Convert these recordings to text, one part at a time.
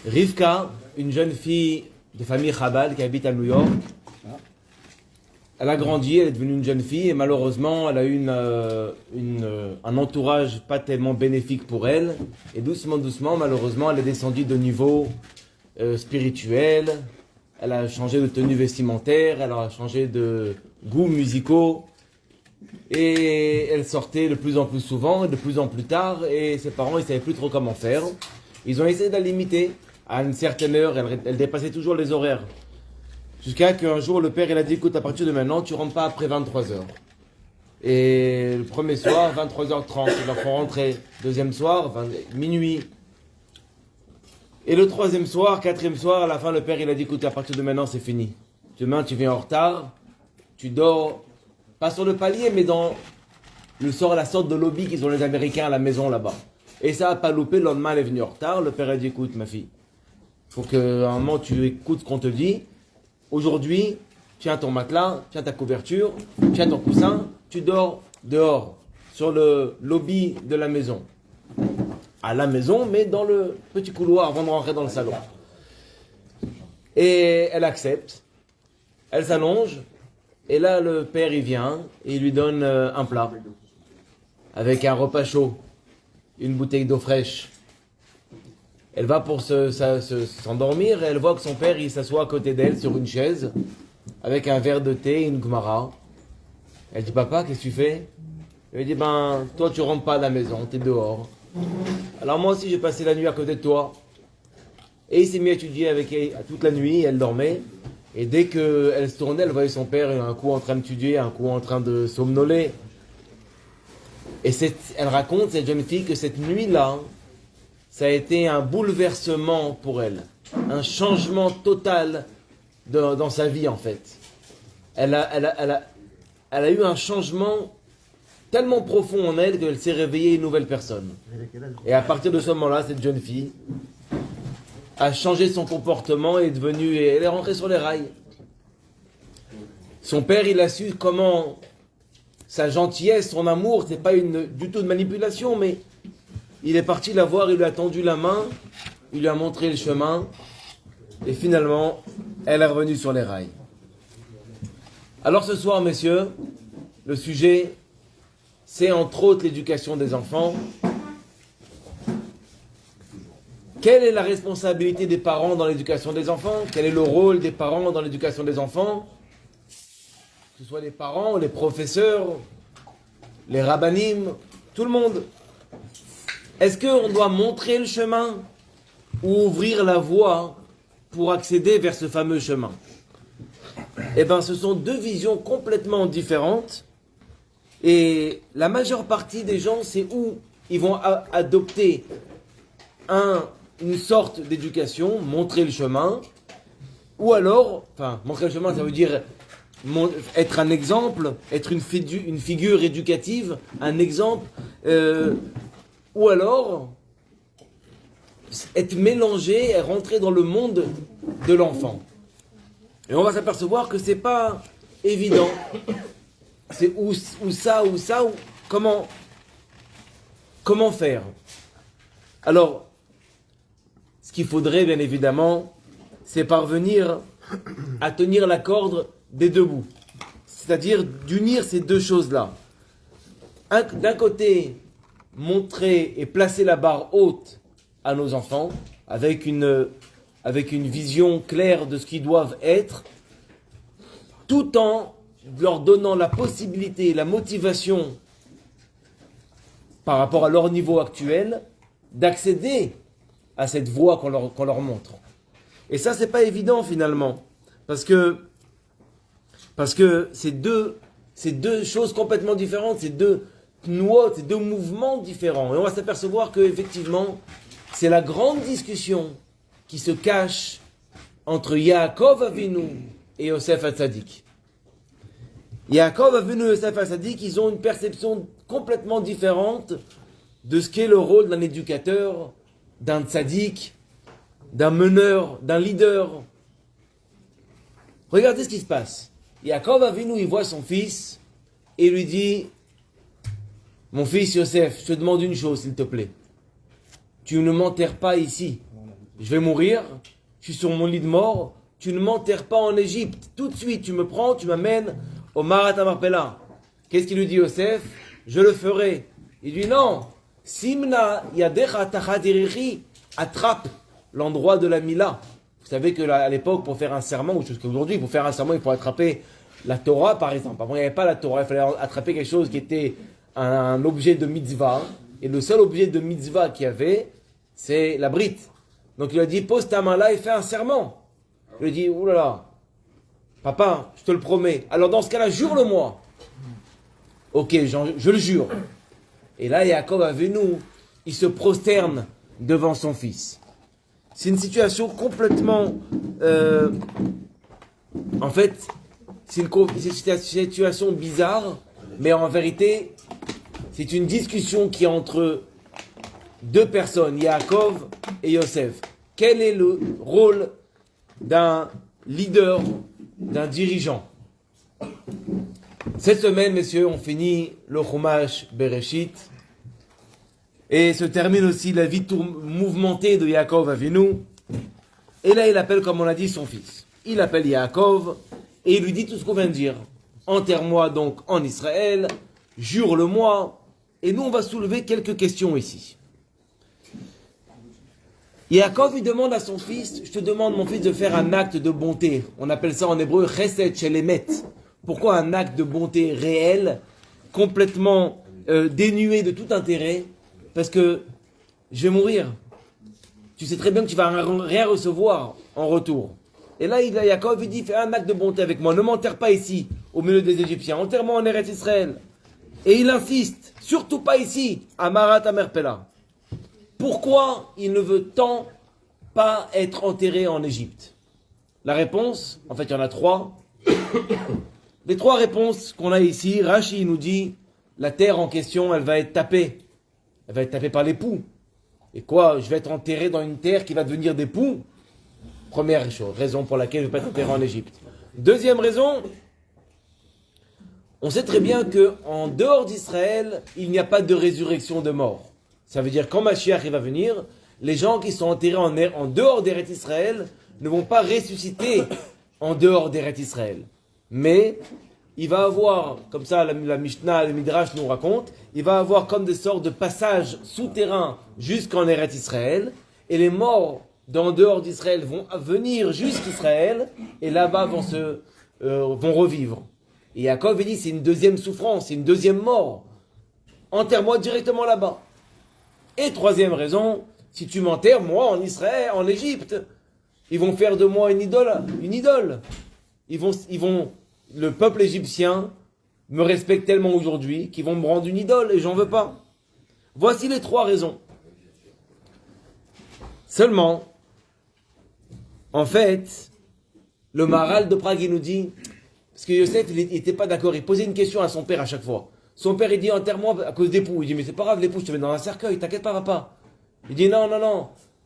Rivka, une jeune fille de famille Chabad qui habite à New York, elle a grandi, elle est devenue une jeune fille et malheureusement elle a eu un entourage pas tellement bénéfique pour elle et doucement malheureusement elle est descendue de niveau spirituel, elle a changé de tenue vestimentaire, elle a changé de goûts musicaux et elle sortait de plus en plus souvent et de plus en plus tard et ses parents ils savaient plus trop comment faire. Ils ont essayé de la limiter à une certaine heure, elle dépassait toujours les horaires. Jusqu'à qu'un jour, le père il a dit, écoute, à partir de maintenant, tu rentres pas après 23h. Et le premier soir, 23h30, ils leur font rentrer. Deuxième soir, minuit. Et le troisième soir, quatrième soir, à la fin, le père il a dit, écoute, à partir de maintenant, c'est fini. Demain, tu viens en retard, tu dors, pas sur le palier, mais dans la sorte de lobby qu'ils ont les Américains à la maison là-bas. Et ça a pas loupé, le lendemain, elle est venue en retard. Le père a dit, écoute, ma fille, faut qu'à un moment, tu écoutes ce qu'on te dit. Aujourd'hui, tiens ton matelas, tiens ta couverture, tiens ton coussin, tu dors dehors, sur le lobby de la maison. À la maison, mais dans le petit couloir avant de rentrer dans le salon. Et elle accepte, elle s'allonge, et là le père il vient, et il lui donne un plat, avec un repas chaud, une bouteille d'eau fraîche. Elle va pour s'endormir et elle voit que son père il s'assoit à côté d'elle sur une chaise avec un verre de thé et une gmara. Elle dit papa qu'est-ce que tu fais? Il lui dit ben toi tu rentres pas à la maison, t'es dehors. Alors moi aussi j'ai passé la nuit à côté de toi. Et il s'est mis à étudier avec elle toute la nuit, elle dormait. Et dès qu'elle se tournait, elle voyait son père un coup en train d'étudier, un coup en train de somnoler. Et elle raconte, cette jeune fille, que cette nuit-là, ça a été un bouleversement pour elle, un changement total dans sa vie en fait. Elle a eu un changement tellement profond en elle qu'elle s'est réveillée une nouvelle personne. Et à partir de ce moment-là, cette jeune fille a changé son comportement et elle est rentrée sur les rails. Son père, il a su comment sa gentillesse, son amour, c'est pas du tout de manipulation, mais il est parti la voir, il lui a tendu la main, il lui a montré le chemin, et finalement, elle est revenue sur les rails. Alors ce soir, messieurs, le sujet, c'est entre autres l'éducation des enfants. Quelle est la responsabilité des parents dans l'éducation des enfants? Quel est le rôle des parents dans l'éducation des enfants? Que ce soit les parents, les professeurs, les rabbinim, tout le monde. Est-ce qu'on doit montrer le chemin ou ouvrir la voie pour accéder vers ce fameux chemin? Eh bien, ce sont deux visions complètement différentes. Et la majeure partie des gens, c'est où ils vont adopter une sorte d'éducation, montrer le chemin, ou alors, montrer le chemin, ça veut dire être un exemple, être une figure éducative, un exemple, ou alors être mélangé et rentrer dans le monde de l'enfant. Et on va s'apercevoir que c'est pas évident. C'est ou ça, ou comment faire. Alors, ce qu'il faudrait bien évidemment, c'est parvenir à tenir la corde des deux bouts. C'est-à-dire d'unir ces deux choses-là. D'un côté, montrer et placer la barre haute à nos enfants, avec une vision claire de ce qu'ils doivent être, tout en leur donnant la possibilité, la motivation, par rapport à leur niveau actuel, d'accéder à cette voie qu'on leur montre. Et ça, c'est pas évident finalement, parce que c'est deux choses complètement différentes, c'est deux tnuot, c'est deux mouvements différents. Et on va s'apercevoir que effectivement, c'est la grande discussion qui se cache entre Yaakov Avinu et Yosef Hatzadik. Yaakov Avinu et Yosef Hatzadik, ils ont une perception complètement différente de ce qu'est le rôle d'un éducateur, d'un tzaddik, d'un meneur, d'un leader. Regardez ce qui se passe. Yaakov Avinu, il voit son fils et lui dit: mon fils Yosef, je te demande une chose s'il te plaît. Tu ne m'enterres pas ici. je vais mourir, je suis sur mon lit de mort, tu ne m'enterres pas en Égypte. Tout de suite, tu me prends, tu m'amènes au Marat Amarpela. Qu'est-ce qu'il lui dit Yosef? Je le ferai. Il dit non. Simna yadecha tachadirichi, attrape l'endroit de la Mila. Vous savez que à l'époque, pour faire un serment, ou chose qu'aujourd'hui, pour faire un serment, il faut attraper la Torah, par exemple. Avant, il n'y avait pas la Torah, il fallait attraper quelque chose qui était un objet de mitzvah. Et le seul objet de mitzvah qu'il y avait, c'est la brite. Donc il a dit, pose ta main là et fais un serment. Il lui a dit, oulala, papa, je te le promets. Alors dans ce cas-là, jure-le-moi. Ok, je le jure. Et là, Yaakov Avinu, il se prosterne devant son fils. C'est une situation complètement... en fait, c'est une situation bizarre, mais en vérité, c'est une discussion qui est entre deux personnes, Yaakov et Yosef. Quel est le rôle d'un leader, d'un dirigeant? Cette semaine, messieurs, on finit le Chumash Bereshit et se termine aussi la vie mouvementée de Yaakov Avinu. Et là, il appelle, comme on l'a dit, son fils. Il appelle Yaakov et il lui dit tout ce qu'on vient de dire. Enterre-moi donc en Israël, jure-le-moi. Et nous, on va soulever quelques questions ici. Yaakov, il demande à son fils, je te demande, mon fils, de faire un acte de bonté. On appelle ça en hébreu chesed shelemet. Pourquoi un acte de bonté réel, complètement dénué de tout intérêt? Parce que je vais mourir. Tu sais très bien que tu vas rien recevoir en retour. Et là, Yaakov, il dit, fais un acte de bonté avec moi. Ne m'enterre pas ici, au milieu des Égyptiens. Enterre-moi en Eretz Israël. Et il insiste, surtout pas ici, à Marat Amarpela. Pourquoi il ne veut tant pas être enterré en Égypte? La réponse, en fait, il y en a trois. Les trois réponses qu'on a ici, Rashi nous dit, la terre en question, elle va être tapée. Elle va être tapée par les poux. Et quoi, je vais être enterré dans une terre qui va devenir des poux? Première chose, raison pour laquelle je ne vais pas être enterré en Égypte. Deuxième raison, on sait très bien qu'en dehors d'Israël, il n'y a pas de résurrection de mort. Ça veut dire quand Mashiach va venir, les gens qui sont enterrés en dehors d'Eretz Israël ne vont pas ressusciter en dehors d'Eretz Israël. Mais il va avoir, comme ça la Mishnah, le Midrash nous raconte, il va avoir comme des sortes de passages souterrains jusqu'en Eretz Israël, et les morts d'en dehors d'Israël vont venir jusqu'Israël, et là-bas vont revivre. Et Yaakov, il dit, c'est une deuxième souffrance, c'est une deuxième mort. Enterre-moi directement là-bas. Et troisième raison, si tu m'enterres, moi, en Israël, en Égypte, ils vont faire de moi une idole. Le peuple égyptien me respecte tellement aujourd'hui qu'ils vont me rendre une idole et j'en veux pas. Voici les trois raisons. Seulement, en fait, le Maharal de Prague, il nous dit, parce que Yosef, il n'était pas d'accord, il posait une question à son père à chaque fois. Son père, il dit, enterre-moi à cause d'époux. Il dit, mais c'est pas grave, l'époux, je te mets dans un cercueil, t'inquiète pas, papa. Il dit, non,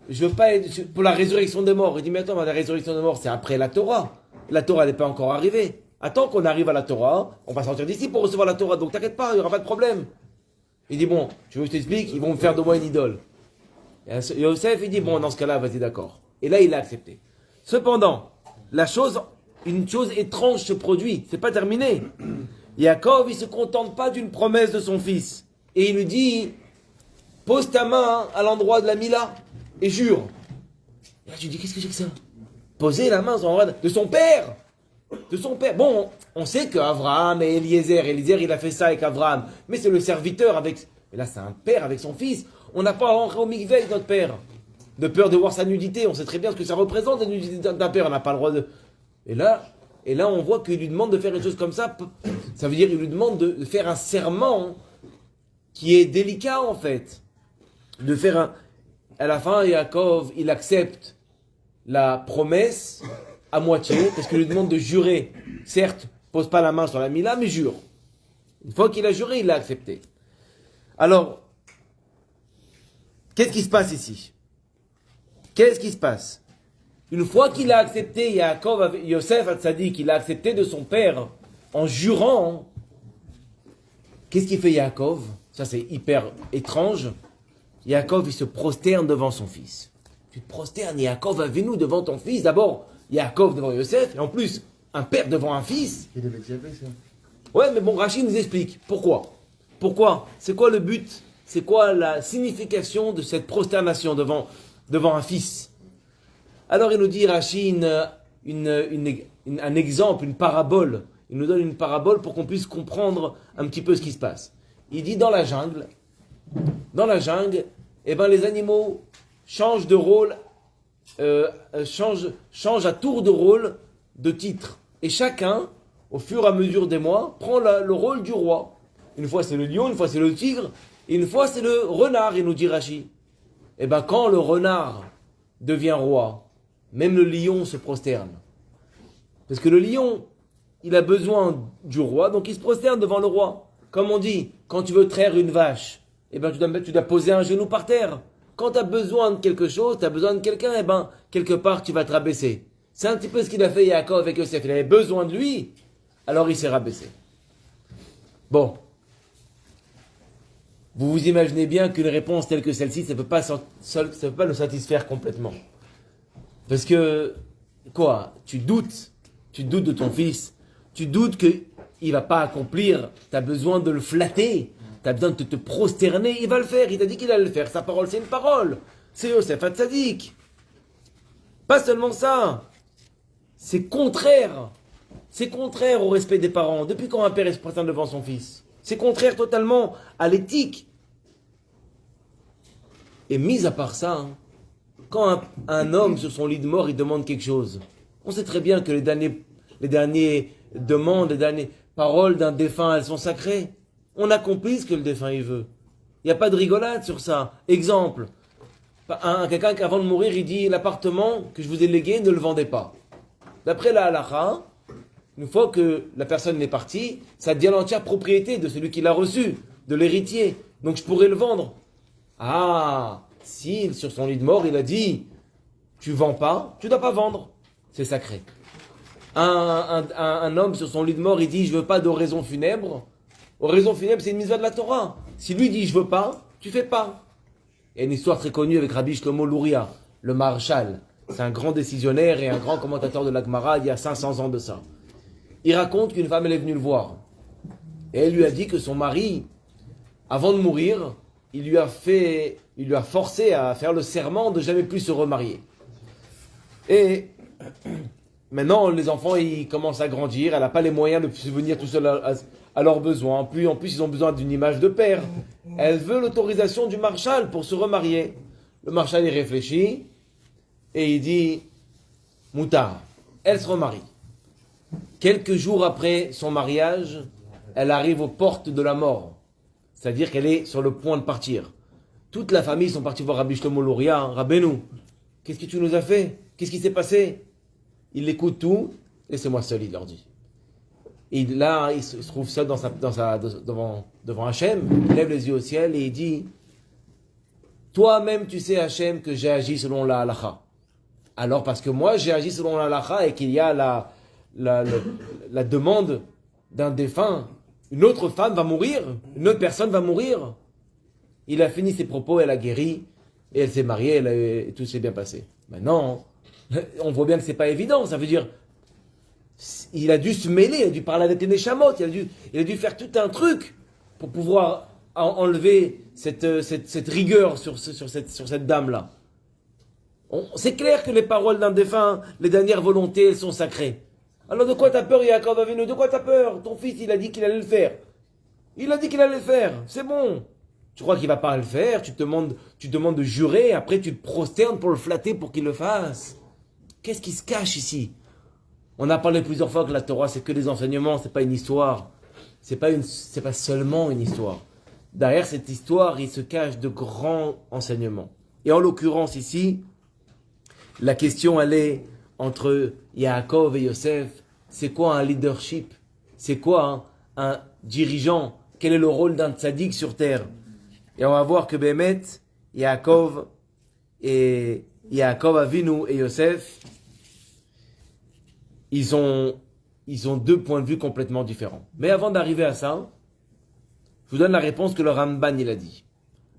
je veux pas être pour la résurrection des morts. Il dit, mais attends, la résurrection des morts, c'est après la Torah. La Torah n'est pas encore arrivée. Attends qu'on arrive à la Torah, on va sortir d'ici pour recevoir la Torah, donc t'inquiète pas, il n'y aura pas de problème. Il dit, bon, tu veux que je t'explique, ils vont me faire de moi une idole. Et Yosef, il dit, bon, dans ce cas-là, vas-y, d'accord. Et là, il a accepté. Cependant, une chose étrange se produit, c'est pas terminé. Yaakov, il se contente pas d'une promesse de son fils. Et il lui dit, pose ta main à l'endroit de la Mila et jure. Et là, tu dis, qu'est-ce que c'est que ça? Poser la main sur l'endroit de son père. De son père. Bon, on sait qu'Abraham et Eliezer, il a fait ça avec Abraham. Mais c'est le serviteur avec... Mais là, c'est un père avec son fils. On n'a pas rentré au mikveh avec notre père. De peur de voir sa nudité. On sait très bien ce que ça représente, la nudité d'un père. On n'a pas le droit de... Et là, on voit qu'il lui demande de faire une chose comme ça. Ça veut dire qu'il lui demande de faire un serment qui est délicat, en fait. De faire un... À la fin, Yaakov, il accepte la promesse à moitié, parce qu'il lui demande de jurer. Certes, pose pas la main sur la Mila, mais jure. Une fois qu'il a juré, il l'a accepté. Alors, qu'est-ce qui se passe ici? Qu'est-ce qui se passe? Une fois qu'il a accepté, Yosef Hatzadik, il a accepté de son père en jurant, qu'est-ce qu'il fait Yaakov? Ça c'est hyper étrange. Yaakov, il se prosterne devant son fils. Tu te prosternes, Yaakov Avinu devant ton fils. D'abord, Yaakov devant Yosef, et en plus, un père devant un fils. Il avait déjà fait ça. Ouais, mais bon, Rachid nous explique. Pourquoi? Pourquoi? C'est quoi le but? C'est quoi la signification de cette prosternation devant un fils? Alors il nous dit, Rachid, un exemple, une parabole. Il nous donne une parabole pour qu'on puisse comprendre un petit peu ce qui se passe. Il dit, dans la jungle, eh ben, les animaux changent de rôle, changent à tour de rôle de titre. Et chacun, au fur et à mesure des mois, prend le rôle du roi. Une fois c'est le lion, une fois c'est le tigre, et une fois c'est le renard, il nous dit Rachi. Et bien quand le renard devient roi, même le lion se prosterne. Parce que le lion, il a besoin du roi, donc il se prosterne devant le roi. Comme on dit, quand tu veux traire une vache, eh ben tu dois poser un genou par terre. Quand tu as besoin de quelque chose, tu as besoin de quelqu'un, eh ben quelque part tu vas te rabaisser. C'est un petit peu ce qu'il a fait Yaakov avec Yosef. Il avait besoin de lui, alors il s'est rabaissé. Bon. Vous vous imaginez bien qu'une réponse telle que celle-ci, ça ne peut pas nous satisfaire complètement. Parce que, quoi, tu doutes de ton fils, tu doutes qu'il ne va pas accomplir, tu as besoin de le flatter, tu as besoin de te prosterner, il va le faire, il t'a dit qu'il allait le faire, sa parole c'est une parole, c'est Yosef Hatzadik. Pas seulement ça, c'est contraire au respect des parents. Depuis quand un père se prosterne devant son fils? C'est contraire totalement à l'éthique. Et mis à part ça, quand un homme sur son lit de mort, il demande quelque chose, on sait très bien que les dernières demandes, les dernières paroles d'un défunt, elles sont sacrées. On accomplit ce que le défunt il veut. Il n'y a pas de rigolade sur ça. Exemple, quelqu'un qui avant de mourir, il dit l'appartement que je vous ai légué, ne le vendez pas. D'après la halakha, une fois que la personne est partie, ça devient l'entière propriété de celui qui l'a reçu, de l'héritier. Donc je pourrais le vendre. Ah, si sur son lit de mort, il a dit, tu vends pas, tu dois pas vendre. C'est sacré. Un homme sur son lit de mort, il dit, je veux pas d'oraison funèbre. Oraison funèbre, c'est une mitzvah de la Torah. Si lui dit, je veux pas, tu fais pas. Il y a une histoire très connue avec Rabbi Shlomo Louria, le Maharshal. C'est un grand décisionnaire et un grand commentateur de la Gemara il y a 500 ans de ça. Il raconte qu'une femme, elle est venue le voir. Et elle lui a dit que son mari, avant de mourir, il lui a forcé à faire le serment de jamais plus se remarier. Et maintenant, les enfants, ils commencent à grandir. Elle n'a pas les moyens de subvenir tout seul à leurs besoins. Puis, en plus, ils ont besoin d'une image de père. Elle veut l'autorisation du marshal pour se remarier. Le marshal, il réfléchit et il dit, Moutar, elle se remarie. Quelques jours après son mariage, elle arrive aux portes de la mort. C'est-à-dire qu'elle est sur le point de partir. Toute la famille sont partis voir Rabbi Shlomo Louria. Rabbeinu, qu'est-ce que tu nous as fait? Qu'est-ce qui s'est passé? Il écoute tout. Laissez-moi seul, il leur dit. Et là, il se trouve seul devant Hachem. Il lève les yeux au ciel et il dit, toi-même, tu sais, Hachem, que j'ai agi selon la halakha. Alors, parce que moi, j'ai agi selon la halakha et qu'il y a la demande d'un défunt, une autre femme va mourir, une autre personne va mourir. Il a fini ses propos, elle a guéri, et elle s'est mariée, et tout s'est bien passé. Maintenant, on voit bien que c'est pas évident, ça veut dire, il a dû se mêler, il a dû parler avec les Neshamot, il a dû faire tout un truc pour pouvoir enlever cette rigueur sur cette dame-là. C'est clair que les paroles d'un défunt, les dernières volontés, elles sont sacrées. Alors de quoi t'as peur, Yaakov Avinu? De quoi t'as peur? Ton fils, il a dit qu'il allait le faire. Il a dit qu'il allait le faire. C'est bon. Tu crois qu'il va pas le faire? Tu demandes de jurer, après tu te prosternes pour le flatter pour qu'il le fasse. Qu'est-ce qui se cache ici? On a parlé plusieurs fois que la Torah, c'est que des enseignements, c'est pas une histoire. C'est pas seulement une histoire. Derrière cette histoire, il se cache de grands enseignements. Et en l'occurrence ici, la question, elle est entre Yaakov et Yosef. C'est quoi un leadership? C'est quoi un dirigeant? Quel est le rôle d'un tzaddik sur terre? Et on va voir que Bémet, Yaakov Avinu et Yosef, ils ont deux points de vue complètement différents. Mais avant d'arriver à ça, je vous donne la réponse que le Ramban il a dit.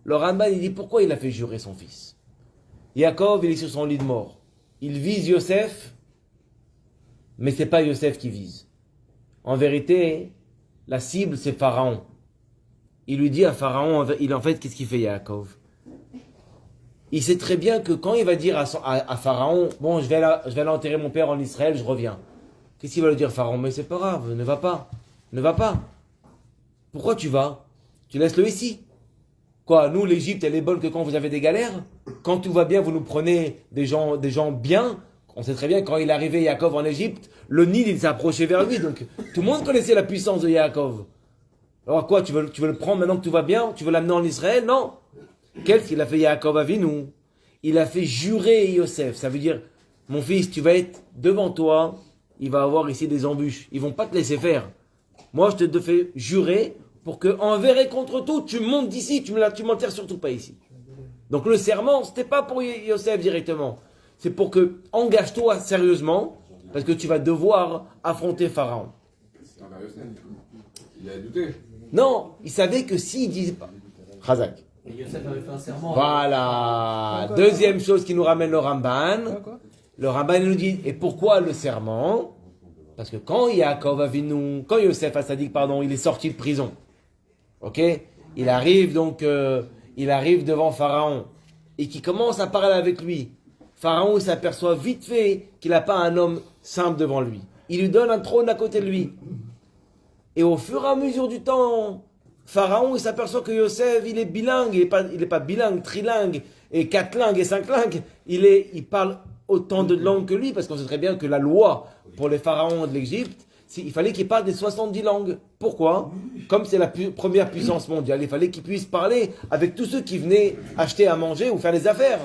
Le Ramban il dit pourquoi il a fait jurer son fils. Yaakov, il est sur son lit de mort. Il vise Yosef, mais c'est pas Yosef qui vise. En vérité, la cible, c'est Pharaon. Il lui dit à Pharaon, en fait, qu'est-ce qu'il fait Yaakov? Il sait très bien que quand il va dire à Pharaon, bon, je vais aller enterrer mon père en Israël, je reviens. Qu'est-ce qu'il va lui dire Pharaon? Mais c'est pas grave, ne va pas. Ne va pas. Pourquoi tu vas? Tu laisses-le ici. Quoi, nous, l'Égypte, elle est bonne que quand vous avez des galères? Quand tout va bien, vous nous prenez des gens bien? On sait très bien que quand il est arrivé Yaakov en Égypte, le Nil, il s'est approché vers lui. Donc, tout le monde connaissait la puissance de Yaakov. Alors quoi, tu veux le prendre maintenant que tout va bien? Tu veux l'amener en Israël? Non. Qu'est-ce qu'il a fait Yaakov Avinu? Il a fait jurer Yosef. Ça veut dire, mon fils, tu vas être devant toi, il va avoir ici des embûches. Ils vont pas te laisser faire. Moi, je te fais jurer pour que, envers et contre tout, tu montes d'ici, tu m'enterres surtout pas ici. Donc le serment, c'était pas pour Yosef directement. C'est pour que, engage-toi sérieusement, parce que tu vas devoir affronter Pharaon. Il a douté. Non, il savait que s'il disait pas. Chazak. Et Yosef avait fait un serment. Voilà. Deuxième chose qui nous ramène le Ramban. Le Ramban nous dit, et pourquoi le serment? Parce que quand Yosef Assadik, il est sorti de prison. Ok? Il arrive devant Pharaon. Et qui commence à parler avec lui. Pharaon s'aperçoit vite fait qu'il n'a pas un homme simple devant lui. Il lui donne un trône à côté de lui. Et au fur et à mesure du temps, Pharaon, il s'aperçoit que Yosef, il est bilingue. Il n'est pas bilingue, trilingue, et quatringue et cinqlingue. Il parle autant de langues que lui, parce qu'on sait très bien que la loi pour les pharaons de l'Égypte, il fallait qu'il parle des 70 langues. Pourquoi? Comme c'est la première puissance mondiale, il fallait qu'il puisse parler avec tous ceux qui venaient acheter à manger ou faire des affaires.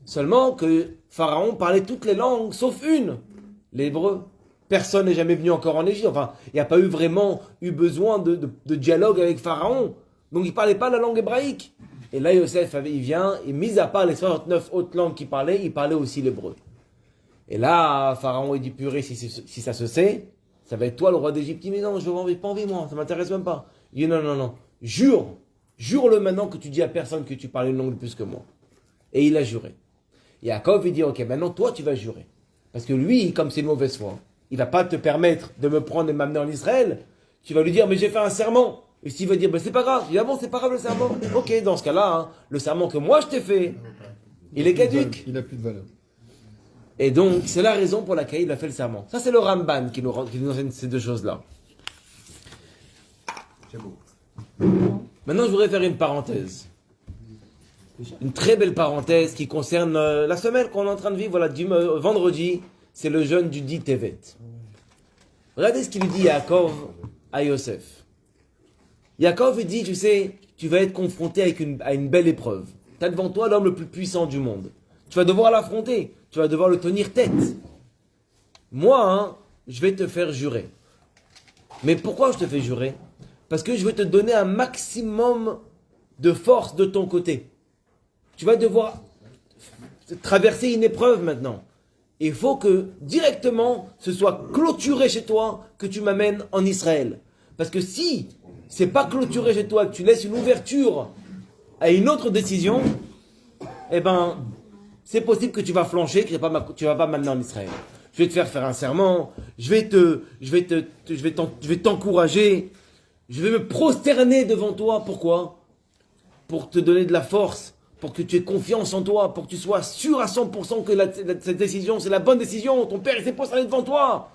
Seulement que Pharaon parlait toutes les langues, sauf une, l'hébreu. Personne n'est jamais venu encore en Égypte. Enfin, il n'y a pas vraiment eu besoin de dialogue avec Pharaon. Donc, il ne parlait pas la langue hébraïque. Et là, Yosef, il vient, et mis à part les 69 autres langues qu'il parlait aussi l'hébreu. Et là, Pharaon, il dit, purée, si ça se sait, ça va être toi le roi d'Égypte. Il dit, mais non, je n'ai pas envie, moi, ça ne m'intéresse même pas. Il dit, non, jure-le maintenant que tu dis à personne que tu parles une langue de plus que moi. Et il a juré. Et Yaakov, il dit, ok, maintenant, toi, tu vas jurer. Parce que lui, comme c'est une mauvaise foi, il ne va pas te permettre de me prendre et de m'amener en Israël. Tu vas lui dire, mais j'ai fait un serment. Et s'il va dire, c'est pas grave. Il dit, ah bon, c'est pas grave le serment. Ok, dans ce cas-là, le serment que moi je t'ai fait, il est caduque. Il n'a plus de valeur. Et donc, c'est la raison pour laquelle il a fait le serment. Ça, c'est le Ramban qui nous enseigne ces deux choses-là. C'est beau. Maintenant, je voudrais faire une parenthèse. Une très belle parenthèse qui concerne la semaine qu'on est en train de vivre. Voilà, vendredi, c'est le jeûne du 10 Tevet. Regardez ce qu'il lui dit Yaakov à Yosef. Yaakov dit, tu sais, tu vas être confronté à une belle épreuve. Tu as devant toi l'homme le plus puissant du monde. Tu vas devoir l'affronter. Tu vas devoir le tenir tête. Moi, je vais te faire jurer. Mais pourquoi je te fais jurer? Parce que je vais te donner un maximum de force de ton côté. Tu vas devoir traverser une épreuve maintenant. Il faut que directement ce soit clôturé chez toi que tu m'amènes en Israël. Parce que si c'est pas clôturé chez toi, que tu laisses une ouverture à une autre décision, eh ben, c'est possible que tu vas flancher, que tu vas pas m'amener en Israël. Je vais te faire un serment, je vais t'encourager, je vais me prosterner devant toi. Pourquoi? Pour te donner de la force, pour que tu aies confiance en toi, pour que tu sois sûr à 100% que cette décision, c'est la bonne décision. Ton père, il s'est prosterné devant toi.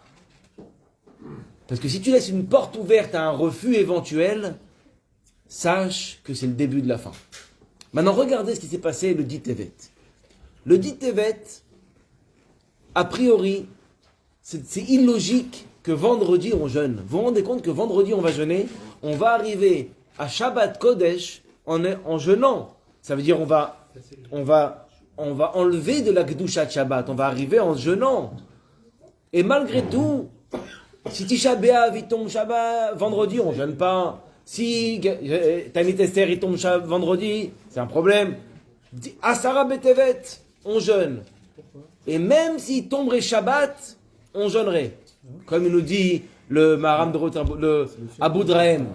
Parce que si tu laisses une porte ouverte à un refus éventuel, sache que c'est le début de la fin. Maintenant, regardez ce qui s'est passé le 10 Tevet. Le 10 Tevet, a priori, c'est illogique que vendredi on jeûne. Vous vous rendez compte que vendredi on va jeûner, on va arriver à Shabbat Kodesh en jeûnant. Ça veut dire on va enlever de la Kedusha de Shabbat, on va arriver en jeûnant. Et malgré tout, si Tisha B'Av il tombe Shabbat, vendredi, on ne jeûne pas. Si Tanit Esther il tombe vendredi, c'est un problème. Asara B'Tevet, on jeûne. Et même s'il tomberait Shabbat, on jeûnerait. Comme il nous dit le Maharam de le Abu Drahem.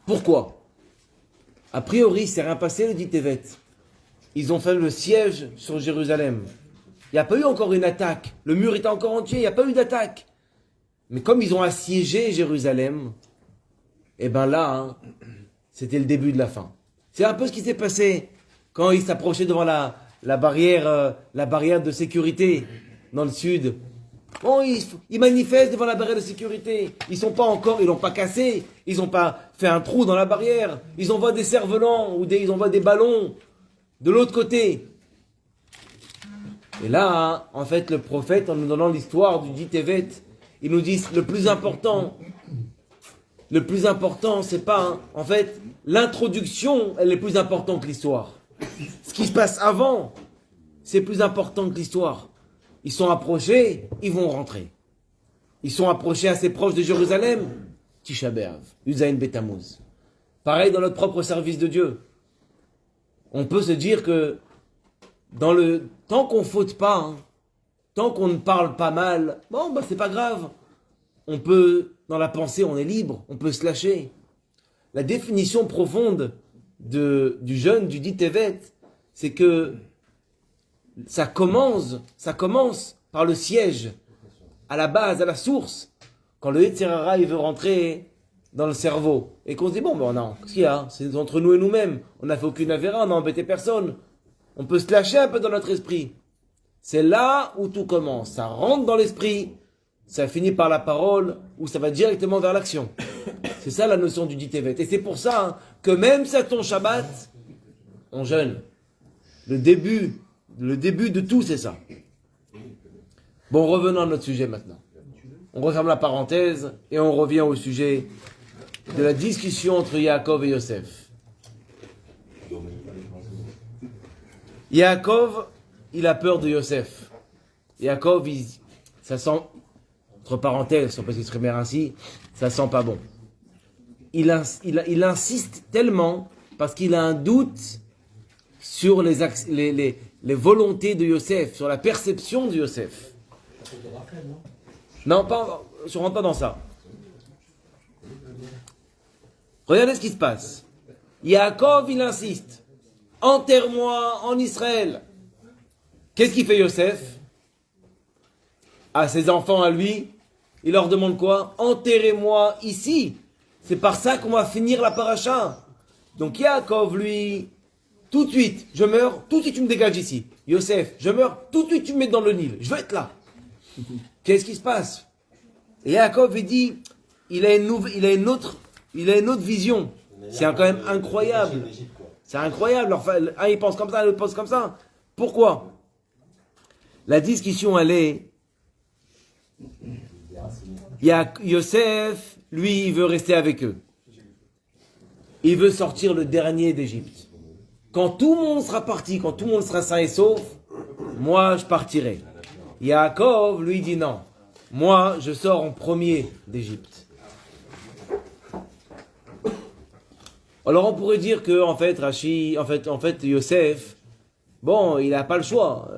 Pourquoi? A priori, c'est rien passé le 10 Tevet. ils ont fait le siège sur Jérusalem. Il n'y a pas eu encore une attaque. Le mur était encore entier, il n'y a pas eu d'attaque. Mais comme ils ont assiégé Jérusalem, et ben là, c'était le début de la fin. C'est un peu ce qui s'est passé quand ils s'approchaient devant la barrière de sécurité dans le sud. Bon, ils manifestent devant la barrière de sécurité. Ils l'ont pas cassé. Ils n'ont pas fait un trou dans la barrière. Ils envoient des cerfs-volants ou ils envoient des ballons de l'autre côté. Et là, en fait, le prophète, en nous donnant l'histoire du dit Tevet, il nous dit le plus important, c'est pas, en fait, l'introduction, elle est plus importante que l'histoire. Ce qui se passe avant, c'est plus important que l'histoire. Ils sont approchés, ils vont rentrer. Ils sont approchés assez proches de Jérusalem. Tisha B'Av, Yuzayin Betamuz. Pareil dans notre propre service de Dieu. On peut se dire que tant qu'on faute pas, tant qu'on ne parle pas mal, c'est pas grave. On peut, dans la pensée, on est libre, on peut se lâcher. La définition profonde du jeûne, du dit Tevet, c'est que ça commence par le siège, à la base, à la source. Quand le Yetzer Hara, il veut rentrer dans le cerveau, et qu'on se dit, non, qu'est-ce qu'il y a? C'est entre nous et nous-mêmes. On n'a fait aucune avéra, on n'a embêté personne. On peut se lâcher un peu dans notre esprit. C'est là où tout commence. Ça rentre dans l'esprit, ça finit par la parole, ou ça va directement vers l'action. C'est ça la notion du dit Tevet. Et c'est pour ça que même Saton Shabbat, on jeûne. Le début de tout, c'est ça. Bon, revenons à notre sujet maintenant. On referme la parenthèse et on revient au sujet de la discussion entre Yaakov et Yosef. Yaakov, il a peur de Yosef. Yaakov, ça sent, entre parenthèses, si on peut s'exprimer ainsi, ça sent pas bon. Il insiste tellement parce qu'il a un doute sur les volontés de Yosef, sur la perception de Yosef. Non, je ne rentre pas dans ça. Regardez ce qui se passe. Yaakov, il insiste. Enterre-moi en Israël. Qu'est-ce qu'il fait Yosef? À ses enfants, à lui, il leur demande quoi? Enterrez-moi ici. C'est par ça qu'on va finir la paracha. Donc Yaakov, lui, tout de suite, je meurs, tout de suite tu me dégages ici. Yosef, je meurs, tout de suite tu me mets dans le Nil. Je veux être là. Qu'est-ce qui se passe? Et Yaakov, il dit, il a une autre vision. C'est quand même incroyable. C'est incroyable. Un, il pense comme ça, l'autre pense comme ça. Pourquoi? La discussion, elle est... Yosef, lui, il veut rester avec eux. Il veut sortir le dernier d'Égypte. Quand tout le monde sera parti, quand tout le monde sera sain et sauf, moi, je partirai. Yaakov, lui, dit non. Moi, je sors en premier d'Égypte. Alors, on pourrait dire que, en fait, Yosef, il n'a pas le choix.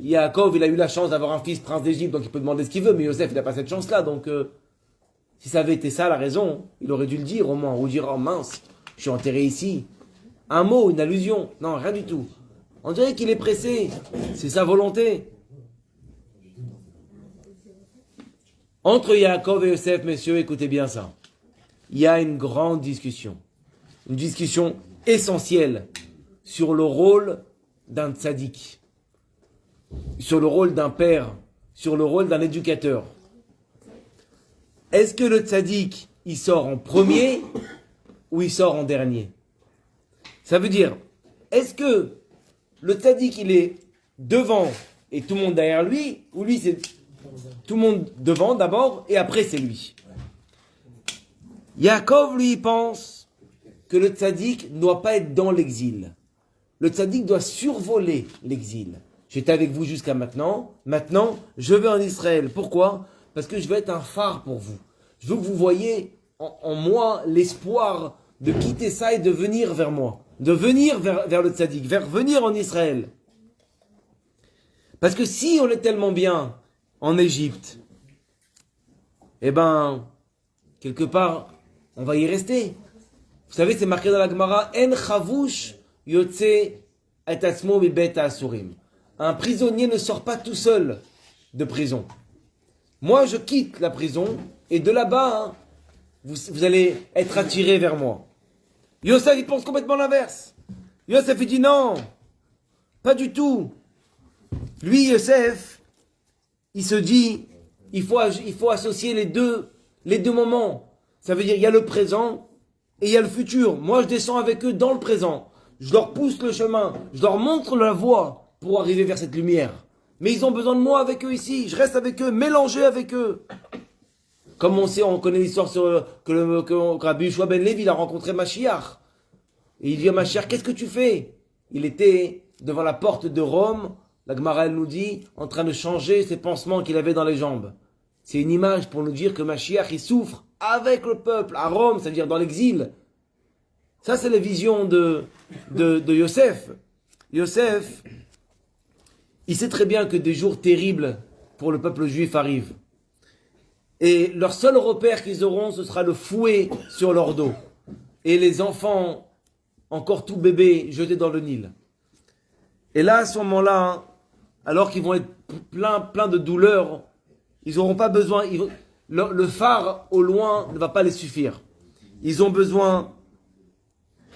Yaakov, il a eu la chance d'avoir un fils prince d'Égypte, donc il peut demander ce qu'il veut, mais Yosef, il n'a pas cette chance-là, donc, si ça avait été ça, la raison, il aurait dû le dire au moins, ou dire, oh mince, je suis enterré ici. Un mot, une allusion. Non, rien du tout. On dirait qu'il est pressé. C'est sa volonté. Entre Yaakov et Yosef, messieurs, écoutez bien ça. Il y a une grande discussion. Une discussion essentielle sur le rôle d'un tzaddik. Sur le rôle d'un père. Sur le rôle d'un éducateur. Est-ce que le tzaddik, il sort en premier ou il sort en dernier? Ça veut dire, est-ce que le tzaddik, il est devant et tout le monde derrière lui, ou lui, c'est tout le monde devant d'abord et après c'est lui? Yaakov, lui, pense que le tzaddik ne doit pas être dans l'exil. Le tzaddik doit survoler l'exil. J'étais avec vous jusqu'à maintenant. Maintenant, je vais en Israël. Pourquoi? Parce que je veux être un phare pour vous. Je veux que vous voyez en moi l'espoir de quitter ça et de venir vers moi. De venir vers le tzaddik, vers venir en Israël. Parce que si on est tellement bien en Égypte, quelque part, on va y rester. Vous savez, c'est marqué dans la Gemara, En chavush yotze et atzmo mibet ha'asurim. Un prisonnier ne sort pas tout seul de prison. Moi, je quitte la prison et de là-bas, vous allez être attirés vers moi. Yosef, il pense complètement l'inverse. Yosef, il dit non, pas du tout. Lui, Yosef, il se dit, il faut associer les deux moments. Ça veut dire, il y a le présent et il y a le futur. Moi, je descends avec eux dans le présent. Je leur pousse le chemin. Je leur montre la voie pour arriver vers cette lumière. Mais ils ont besoin de moi avec eux ici. Je reste avec eux, mélangé avec eux. Comme on sait, on connaît l'histoire que Rabbi Yoshua ben Levi, il a rencontré Mashiach. Et il dit à Mashiach, qu'est-ce que tu fais? Il était devant la porte de Rome, la Gemara elle nous dit, en train de changer ses pansements qu'il avait dans les jambes. C'est une image pour nous dire que Mashiach, il souffre avec le peuple, à Rome, c'est-à-dire dans l'exil. Ça, c'est la vision de Yosef. Yosef, il sait très bien que des jours terribles pour le peuple juif arrivent. Et leur seul repère qu'ils auront, ce sera le fouet sur leur dos. Et les enfants, encore tout bébés, jetés dans le Nil. Et là, à ce moment-là, alors qu'ils vont être plein de douleurs, ils n'auront pas besoin, le phare au loin ne va pas les suffire. Ils auront besoin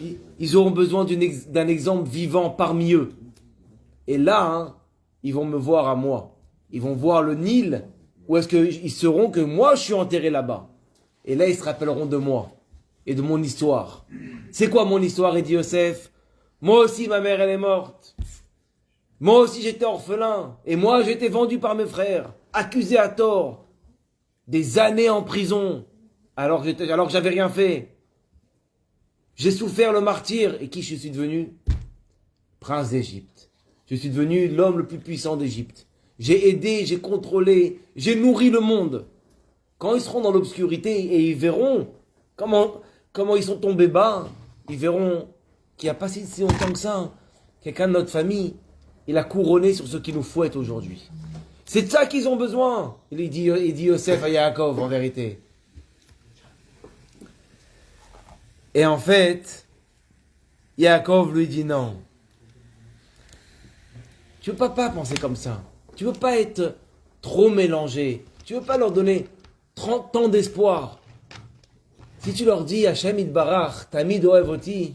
d'un exemple vivant parmi eux. Et là, ils vont me voir à moi. Ils vont voir le Nil. Ou est-ce qu'ils sauront que moi, je suis enterré là-bas? Et là, ils se rappelleront de moi et de mon histoire. C'est quoi mon histoire, et dit Yosef? Moi aussi, ma mère, elle est morte. Moi aussi, j'étais orphelin. Et moi, j'ai été vendu par mes frères, accusé à tort. Des années en prison, alors que j'avais rien fait. J'ai souffert le martyre. Et qui je suis devenu? Prince d'Égypte. Je suis devenu l'homme le plus puissant d'Égypte. J'ai aidé, j'ai contrôlé, j'ai nourri le monde. Quand ils seront dans l'obscurité et ils verront comment ils sont tombés bas, ils verront qu'il n'y a pas si longtemps que ça, quelqu'un de notre famille, il a couronné sur ce qui nous fouette aujourd'hui. C'est de ça qu'ils ont besoin. Il dit Yosef à Yaakov, en vérité. Et en fait, Yaakov lui dit non. Tu ne peux pas penser comme ça. Tu ne veux pas être trop mélangé. Tu ne veux pas leur donner 30 ans d'espoir. Si tu leur dis Hashem Yitbarach, Tamid Ohev Oti,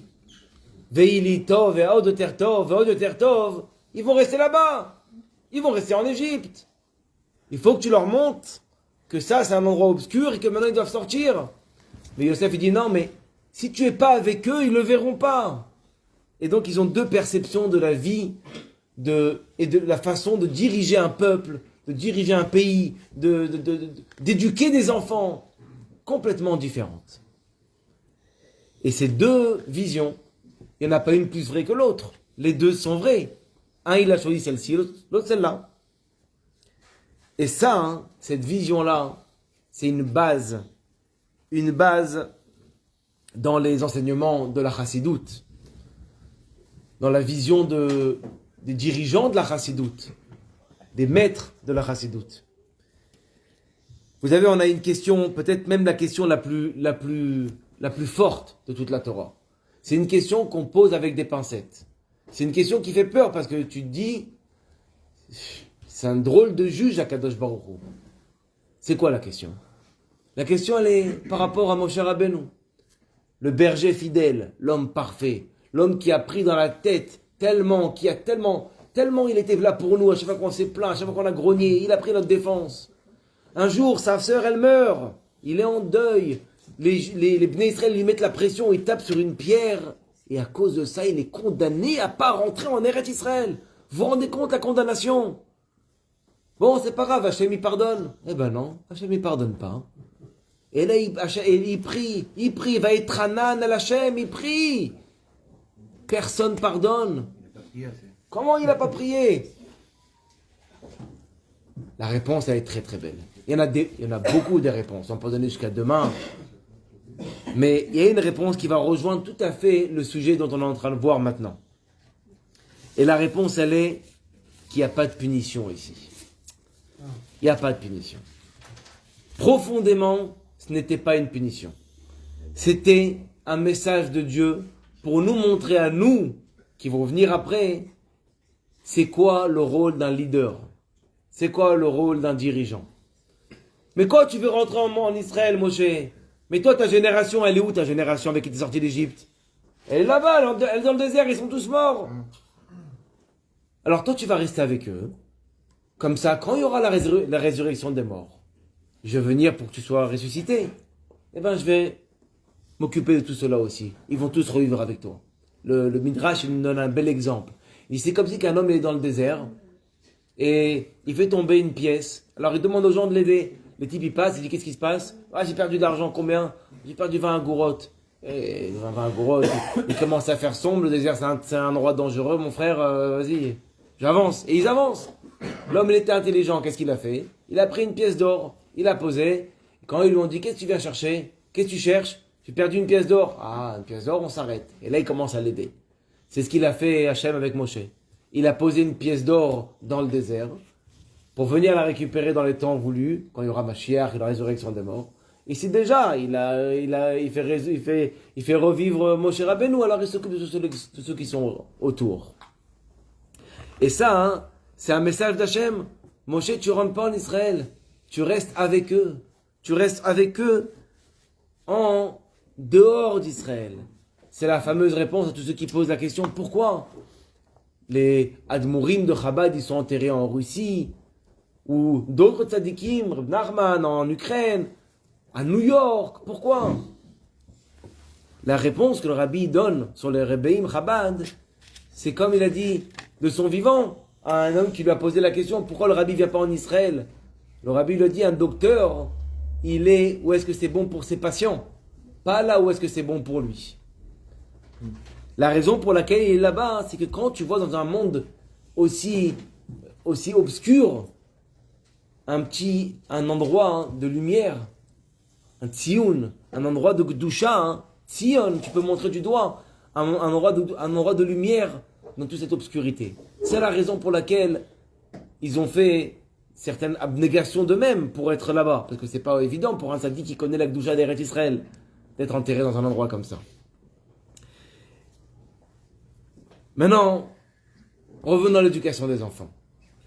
Ve'ili Tov, Ve'od Yoter Tov, Ve'od Yoter Tov, ils vont rester là-bas. Ils vont rester en Égypte. Il faut que tu leur montres que ça, c'est un endroit obscur et que maintenant ils doivent sortir. Mais Yosef, il dit non, mais si tu n'es pas avec eux, ils ne le verront pas. Et donc, ils ont deux perceptions de la vie et de la façon de diriger un peuple, de diriger un pays, d'éduquer des enfants complètement différentes. Et ces deux visions, il n'y en a pas une plus vraie que l'autre. Les deux sont vraies. Un, il a choisi celle-ci, l'autre celle-là. Et ça, cette vision-là, c'est une base dans les enseignements de la chassidoute, dans la vision des dirigeants de la chassidoute, des maîtres de la chassidoute. Vous savez, on a une question, peut-être même la question la plus forte de toute la Torah. C'est une question qu'on pose avec des pincettes. C'est une question qui fait peur parce que tu te dis, c'est un drôle de juge à Kadosh Baruch Hu. C'est quoi la question? La question, elle est par rapport à Moshe Rabbeinu. Le berger fidèle, l'homme parfait, l'homme qui a pris dans la tête tellement il était là pour nous, à chaque fois qu'on s'est plaint, à chaque fois qu'on a grogné, il a pris notre défense. Un jour, sa sœur, elle meurt, il est en deuil, les Bnei Israël lui mettent la pression, il tape sur une pierre, et à cause de ça, il est condamné à pas rentrer en Eretz Israël. Vous vous rendez compte la condamnation? Bon, c'est pas grave, Hachem il pardonne. Eh ben non, Hachem il pardonne pas. Et là, il prie, va être Hanan à Hachem, il prie. Personne pardonne. Comment il n'a pas prié? La réponse, elle est très très belle. Il y en a beaucoup de réponses. On peut donner jusqu'à demain. Mais il y a une réponse qui va rejoindre tout à fait le sujet dont on est en train de voir maintenant. Et la réponse, elle est qu'il n'y a pas de punition ici. Il n'y a pas de punition. Profondément, ce n'était pas une punition. C'était un message de Dieu pour nous montrer à nous qui vont venir après, c'est quoi le rôle d'un leader? C'est quoi le rôle d'un dirigeant? Mais quand tu veux rentrer en Israël, Moshe, mais toi, ta génération, elle est où ta génération avec qui tu es sorti d'Égypte? Elle est là-bas, elle est dans le désert, ils sont tous morts. Alors toi, tu vas rester avec eux. Comme ça, quand il y aura la résurrection des morts, je vais venir pour que tu sois ressuscité. Eh bien, je vais m'occuper de tout cela aussi. Ils vont tous revivre avec toi. Le Midrash, il nous donne un bel exemple. Il dit, c'est comme si qu'un homme est dans le désert et il fait tomber une pièce. Alors, il demande aux gens de l'aider. Le type, il passe, il dit, qu'est-ce qui se passe? Ah, j'ai perdu de l'argent, combien? J'ai perdu 20 gourottes. Et 20 gourottes, il commence à faire sombre, le désert, c'est un endroit dangereux. Mon frère, vas-y, j'avance. Et ils avancent. L'homme, il était intelligent, qu'est-ce qu'il a fait? Il a pris une pièce d'or, il l'a posée. Quand ils lui ont dit, qu'est-ce que tu viens chercher? Qu'est-ce que tu cherches? J'ai perdu une pièce d'or. Ah, une pièce d'or, on s'arrête. Et là, il commence à l'aider. C'est ce qu'il a fait Hachem avec Moshe. Il a posé une pièce d'or dans le désert pour venir la récupérer dans les temps voulus, quand il y aura Mashiach et la résurrection des morts. Ici déjà, il fait revivre Moshe Rabbeinu, alors il s'occupe de ceux qui sont autour. Et ça, hein, c'est un message d'Hachem. Moshe, tu rentres pas en Israël, tu restes avec eux. Tu restes avec eux en dehors d'Israël. C'est la fameuse réponse à tous ceux qui posent la question, pourquoi les Admourim de Chabad, ils sont enterrés en Russie, ou d'autres tzadikim, Reb Nachman en Ukraine, à New York, pourquoi? La réponse que le rabbi donne sur les Rebbeim Chabad, c'est comme il a dit de son vivant à un homme qui lui a posé la question, pourquoi le rabbi ne vient pas en Israël? Le rabbi lui a dit, un docteur, il est où est-ce que c'est bon pour ses patients, pas là où est-ce que c'est bon pour lui. La raison pour laquelle il est là-bas, c'est que quand tu vois dans un monde aussi obscur, un endroit de lumière, un tzioun, un endroit de gdusha, tzion, tu peux montrer du doigt, un endroit de lumière dans toute cette obscurité. C'est la raison pour laquelle ils ont fait certaines abnégations d'eux-mêmes pour être là-bas, parce que c'est pas évident pour un tzaddik qui connaît la gdusha d'Eretz Israël d'être enterré dans un endroit comme ça. Maintenant, revenons à l'éducation des enfants.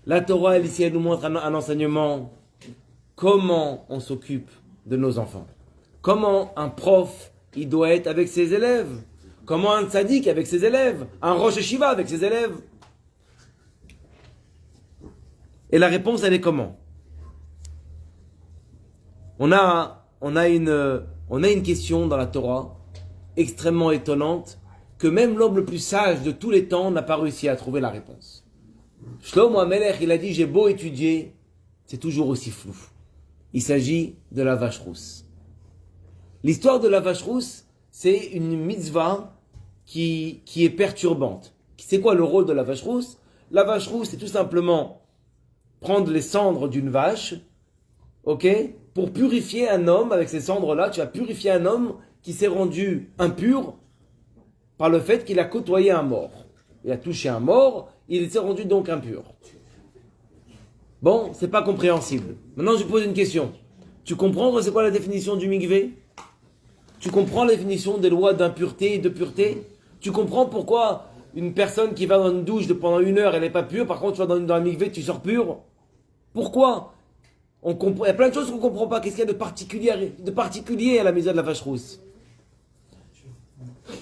La Torah, elle, ici, elle nous montre un enseignement. Comment on s'occupe de nos enfants? Comment un prof, il doit être avec ses élèves? Comment un tzaddik avec ses élèves? Un rosh yeshiva avec ses élèves? Et la réponse, elle est comment? On a une question dans la Torah extrêmement étonnante que même l'homme le plus sage de tous les temps n'a pas réussi à trouver la réponse. Shlomo HaMelech, il a dit, j'ai beau étudier, c'est toujours aussi flou. Il s'agit de la vache rousse. L'histoire de la vache rousse, c'est une mitzvah qui est perturbante. C'est quoi le rôle de la vache rousse? La vache rousse, c'est tout simplement prendre les cendres d'une vache, ok? Pour purifier un homme, avec ces cendres-là, tu as purifié un homme qui s'est rendu impur par le fait qu'il a côtoyé un mort. Il a touché un mort, il s'est rendu donc impur. Bon, c'est pas compréhensible. Maintenant, je pose une question. Tu comprends c'est quoi la définition du mikvé? Tu comprends la définition des lois d'impureté et de pureté? Tu comprends pourquoi une personne qui va dans une douche pendant 1 heure, elle n'est pas pure, par contre, tu vas dans un mikvé, tu sors pur? Pourquoi? Il y a plein de choses qu'on ne comprend pas. Qu'est-ce qu'il y a de particulier à la mitzvah de la vache rousse?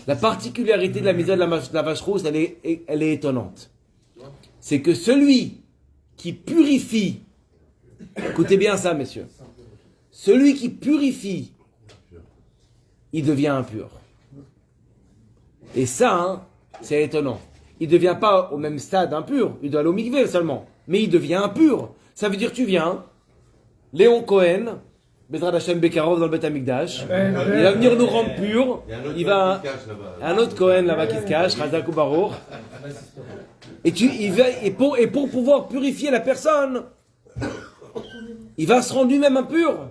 La particularité de la mitzvah de la vache rousse, elle est étonnante. C'est que celui qui purifie, écoutez bien ça, messieurs, celui qui purifie, il devient impur. Et ça, hein, c'est étonnant. Il ne devient pas au même stade impur, il doit aller au mikvé seulement, mais il devient impur. Ça veut dire tu viens, Léon Cohen, Bezrat Hashem Bekarov dans le Beth Amikdash, il va venir nous rendre purs. Il va un autre Cohen là-bas qui se cache, Razak ou Baruch. Et pour pouvoir purifier la personne, il va se rendre lui-même impur.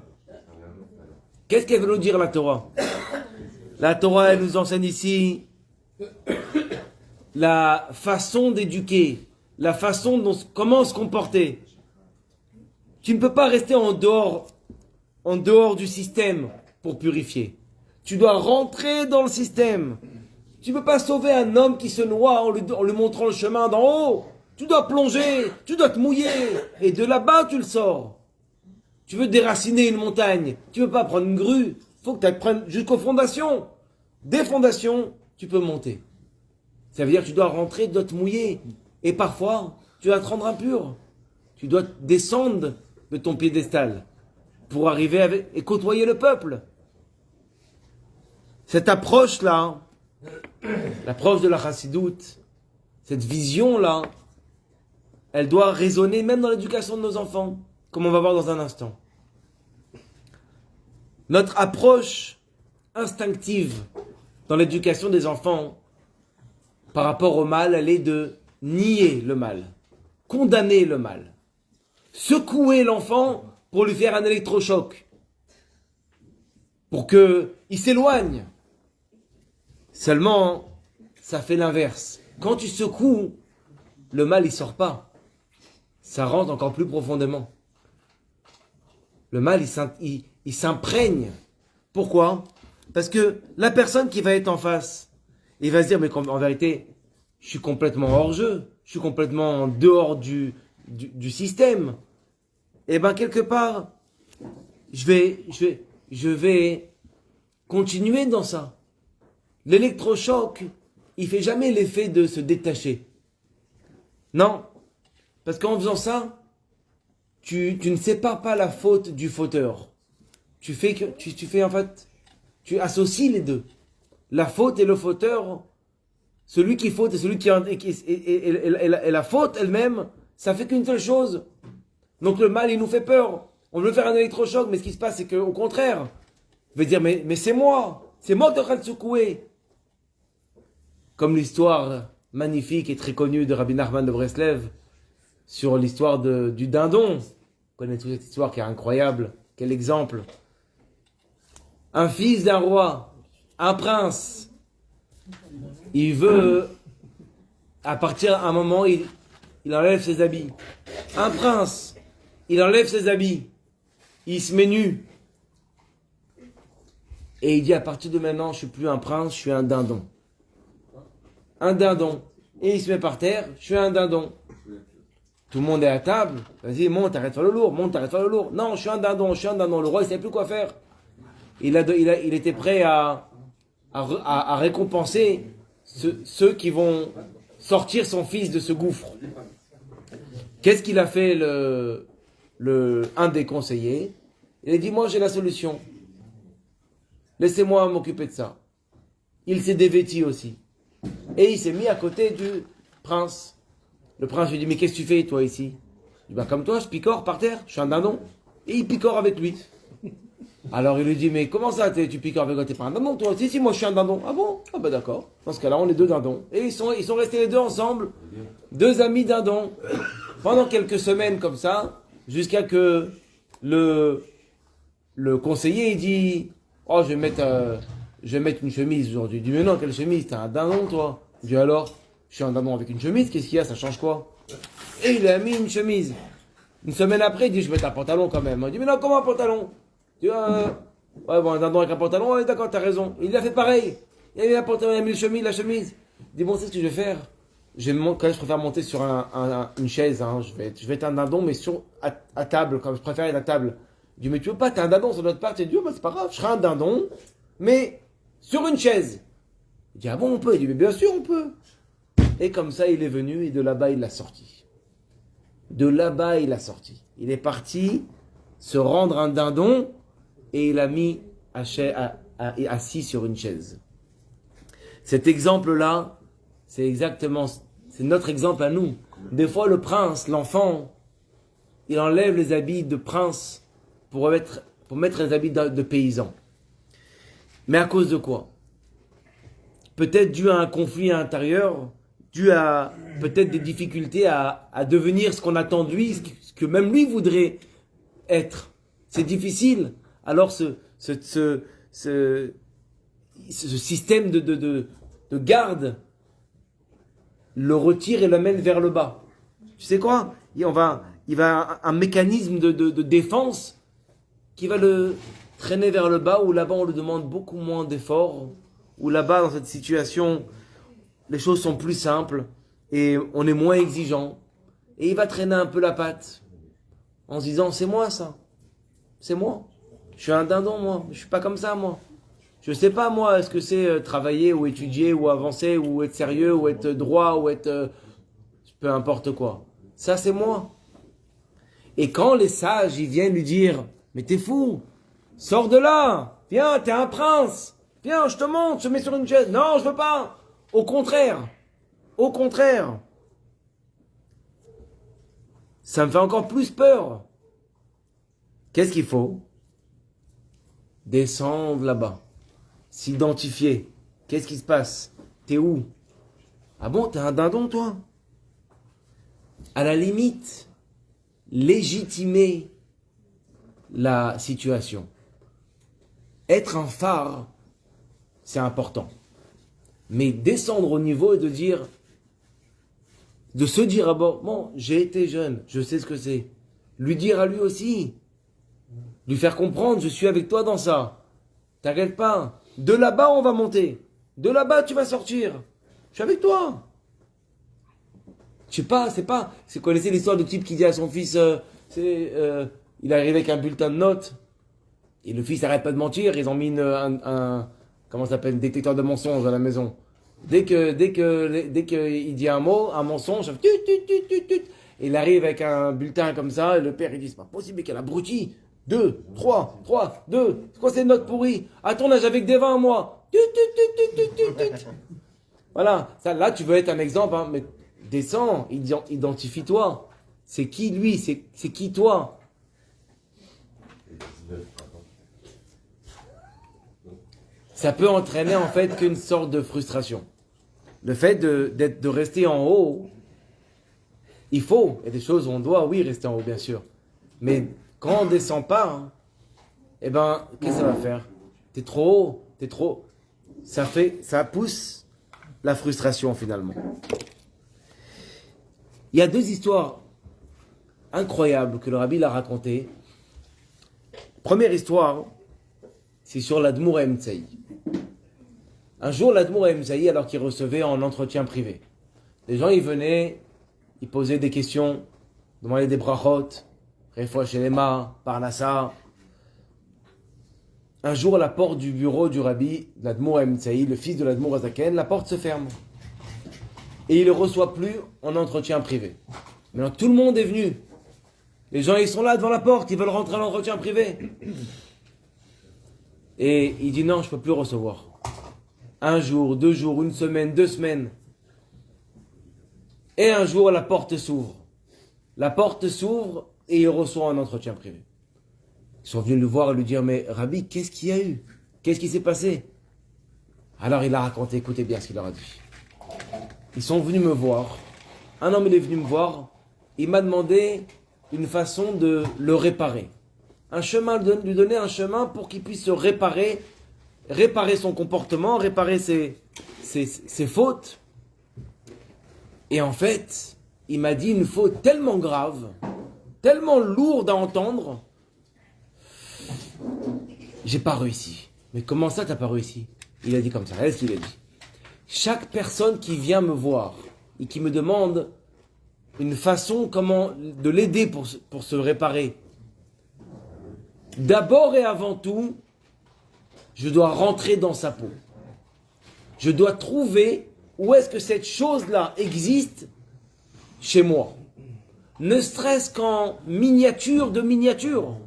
Qu'est-ce qu'elle veut nous dire la Torah? La Torah, elle nous enseigne ici la façon d'éduquer, la façon comment se comporter. Tu ne peux pas rester en dehors du système pour purifier. Tu dois rentrer dans le système. Tu ne peux pas sauver un homme qui se noie en lui montrant le chemin d'en haut. Tu dois plonger, tu dois te mouiller. Et de là-bas, tu le sors. Tu veux déraciner une montagne. Tu ne veux pas prendre une grue. Il faut que tu prennes jusqu'aux fondations. Des fondations, tu peux monter. Ça veut dire que tu dois rentrer, tu dois te mouiller. Et parfois, tu dois te rendre impur. Tu dois descendre de ton piédestal pour arriver et côtoyer le peuple. Cette approche-là, l'approche de la chassidoute, cette vision-là, elle doit résonner même dans l'éducation de nos enfants, comme on va voir dans un instant. Notre approche instinctive dans l'éducation des enfants par rapport au mal, elle est de nier le mal, condamner le mal, secouer l'enfant pour lui faire un électrochoc, pour qu'il s'éloigne. Seulement, ça fait l'inverse. Quand tu secoues, le mal il sort pas. Ça rentre encore plus profondément. Le mal il s'imprègne. Pourquoi? Parce que la personne qui va être en face, il va se dire, mais en vérité, je suis complètement hors jeu, je suis complètement en dehors du système. Et bien quelque part, je vais continuer dans ça. L'électrochoc, il fait jamais l'effet de se détacher. Non, parce qu'en faisant ça, tu ne sépares pas la faute du fauteur. Tu associes les deux. La faute et le fauteur, celui qui faute et celui et la faute elle-même, ça fait qu'une seule chose. Donc le mal, il nous fait peur. On veut faire un électrochoc, mais ce qui se passe, c'est qu'au contraire, il veut dire, mais c'est moi qui est en train de secouer. Comme l'histoire magnifique et très connue de Rabbi Nachman de Breslev sur l'histoire du dindon. Vous connaissez toute cette histoire qui est incroyable. Quel exemple. Un fils d'un roi, un prince, il veut, à partir d'un moment, il enlève ses habits. Un prince, il enlève ses habits. Il se met nu. Et il dit, à partir de maintenant, je ne suis plus un prince, je suis un dindon. Un dindon. Et il se met par terre, je suis un dindon. Tout le monde est à table. Vas-y, monte, arrête de faire le lourd, monte, arrête de faire le lourd. Non, je suis un dindon, je suis un dindon. Le roi, il ne savait plus quoi faire. Il était prêt à récompenser ceux qui vont sortir son fils de ce gouffre. Qu'est-ce qu'il a fait un des conseillers? Il a dit, moi j'ai la solution. Laissez-moi m'occuper de ça. Il s'est dévêti aussi. Et il s'est mis à côté du prince. Le prince lui dit, mais qu'est-ce que tu fais toi ici? Il dit, comme toi, je picore par terre, je suis un dindon. Et il picore avec lui. Alors il lui dit, mais comment ça, tu piques avec toi? T'es pas un dindon, toi? Si, moi je suis un dindon. Ah bon? Ah ben d'accord. Dans ce cas-là, on est deux dindons. Et ils sont restés les deux ensemble, deux amis dindons, pendant quelques semaines comme ça, jusqu'à que le conseiller, il dit, oh, je vais mettre une chemise aujourd'hui. Il dit, mais non, quelle chemise? T'es un dindon, toi? Il dit, alors, je suis un dindon avec une chemise, qu'est-ce qu'il y a? Ça change quoi? Et il a mis une chemise. Une semaine après, il dit, je vais mettre un pantalon quand même. Il dit, mais non, comment un pantalon? Tu vois, ouais, bon, un dindon avec un pantalon, ouais, d'accord, t'as raison. Il a fait pareil. Il a mis un pantalon, il a mis la chemise. Il dit, bon, c'est ce que je vais faire. Quand même, je préfère monter sur une chaise, hein. Je vais être un dindon, mais à table, comme je préfère être à table. Il dit, mais tu veux pas, t'es un dindon sur notre part. Il dit, oh, bah, c'est pas grave, je serai un dindon, mais sur une chaise. Il dit, ah bon, on peut? Il dit, mais bien sûr, on peut. Et comme ça, il est venu, et de là-bas, il l'a sorti. De là-bas, il l'a sorti. Il est parti se rendre un dindon, et il a mis assis sur une chaise. Cet exemple-là, c'est notre exemple à nous. Des fois, le prince, l'enfant, il enlève les habits de prince pour mettre les habits de paysan. Mais à cause de quoi? Peut-être dû à un conflit intérieur, dû à peut-être des difficultés à devenir ce qu'on attend de lui, ce que même lui voudrait être. C'est difficile. Alors ce système de garde le retire et l'amène vers le bas. Tu sais quoi? Il va un mécanisme de défense qui va le traîner vers le bas, où là-bas on lui demande beaucoup moins d'efforts, ou là-bas, dans cette situation, les choses sont plus simples et on est moins exigeant. Et il va traîner un peu la patte en se disant, c'est moi ça. C'est moi. Je suis un dindon, moi. Je suis pas comme ça, moi. Je sais pas, moi, est-ce que c'est travailler ou étudier ou avancer ou être sérieux ou être droit ou être peu importe quoi. Ça, c'est moi. Et quand les sages, ils viennent lui dire, mais t'es fou, sors de là, viens, t'es un prince, viens, je te montre, je te mets sur une chaise. Non, je veux pas. Au contraire, ça me fait encore plus peur. Qu'est-ce qu'il faut? Descendre là-bas, s'identifier. Qu'est-ce qui se passe? T'es où? Ah bon, t'es un dindon, toi? À la limite, légitimer la situation. Être un phare, c'est important. Mais descendre au niveau et de se dire d'abord, bon, j'ai été jeune, je sais ce que c'est. Lui dire à lui aussi. Lui faire comprendre, je suis avec toi dans ça. T'inquiète pas. De là-bas, on va monter. De là-bas, tu vas sortir. Je suis avec toi. Je sais pas, vous connaissez l'histoire du type qui dit à son fils, il est arrivé avec un bulletin de notes, et le fils n'arrête pas de mentir, ils ont mis comment ça s'appelle, un détecteur de mensonges à la maison. Dès que il dit un mot, un mensonge, ça fait tut. Et il arrive avec un bulletin comme ça, et le père il dit, c'est pas possible, quel abruti. 2, 3, 2, c'est quoi ces notes pourries? À ton âge avec des 20, moi. Tut. Voilà, ça, là tu veux être un exemple, hein, mais descends, identifie-toi. C'est qui lui? C'est qui toi? Ça peut entraîner en fait qu'une sorte de frustration. Le fait de rester en haut, il y a des choses où on doit, oui, rester en haut, bien sûr. Mais quand on ne descend pas, hein, eh ben, qu'est-ce que ça va faire? T'es trop haut, ça pousse la frustration finalement. Il y a 2 histoires incroyables que le Rabbi l'a racontées. Première histoire, c'est sur l'Admour Emtsai. Un jour, l'Admour Emtsai, alors qu'il recevait en entretien privé, les gens, ils venaient, ils posaient des questions, demandaient des brachot, Refoua Shelema, Parnassa. Un jour, à la porte du bureau du Rabbi, l'Admour Emtsai, le fils de l'Admour Azaken, la porte se ferme. Et il ne le reçoit plus en entretien privé. Maintenant, tout le monde est venu. Les gens, ils sont là devant la porte, ils veulent rentrer en entretien privé. Et il dit non, je ne peux plus recevoir. 1 jour, 2 jours, 1 semaine, 2 semaines. Et un jour, la porte s'ouvre. La porte s'ouvre et il reçoit un entretien privé. Ils sont venus le voir et lui dire, mais Rabbi, qu'est-ce qu'il y a eu? Qu'est-ce qui s'est passé? Alors il a raconté, écoutez bien ce qu'il leur a dit. Ils sont venus me voir. Un homme, il est venu me voir. Il m'a demandé une façon de le réparer. Un chemin, de lui donner un chemin pour qu'il puisse se réparer son comportement, réparer ses fautes. Et en fait, il m'a dit une faute tellement grave, tellement lourde à entendre, j'ai pas réussi. Mais comment ça, t'as pas réussi? Il a dit comme ça, regardez ce qu'il a dit. Chaque personne qui vient me voir et qui me demande une façon comment de l'aider pour se réparer, d'abord et avant tout, je dois rentrer dans sa peau. Je dois trouver où est-ce que cette chose-là existe chez moi. Ne serait-ce qu'en miniature de miniature.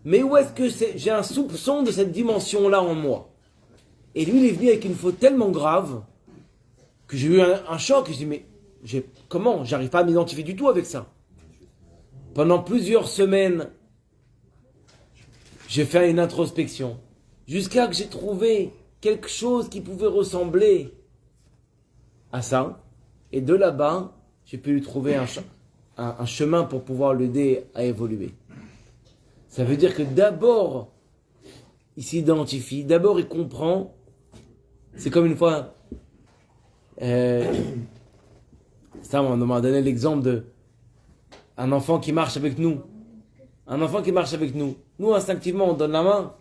Mais où est-ce que j'ai un soupçon de cette dimension-là en moi? Et lui, il est venu avec une faute tellement grave que j'ai eu un choc. Je dis, mais comment? J'arrive pas à m'identifier du tout avec ça. Pendant plusieurs semaines, j'ai fait une introspection. Jusqu'à que j'ai trouvé quelque chose qui pouvait ressembler à ça. Et de là-bas, j'ai pu lui trouver un chemin pour pouvoir l'aider à évoluer. Ça veut dire que d'abord, il s'identifie, d'abord il comprend. C'est comme une fois, ça on m'a donné l'exemple d'un enfant qui marche avec nous. Un enfant qui marche avec nous. Nous, instinctivement, on donne la main.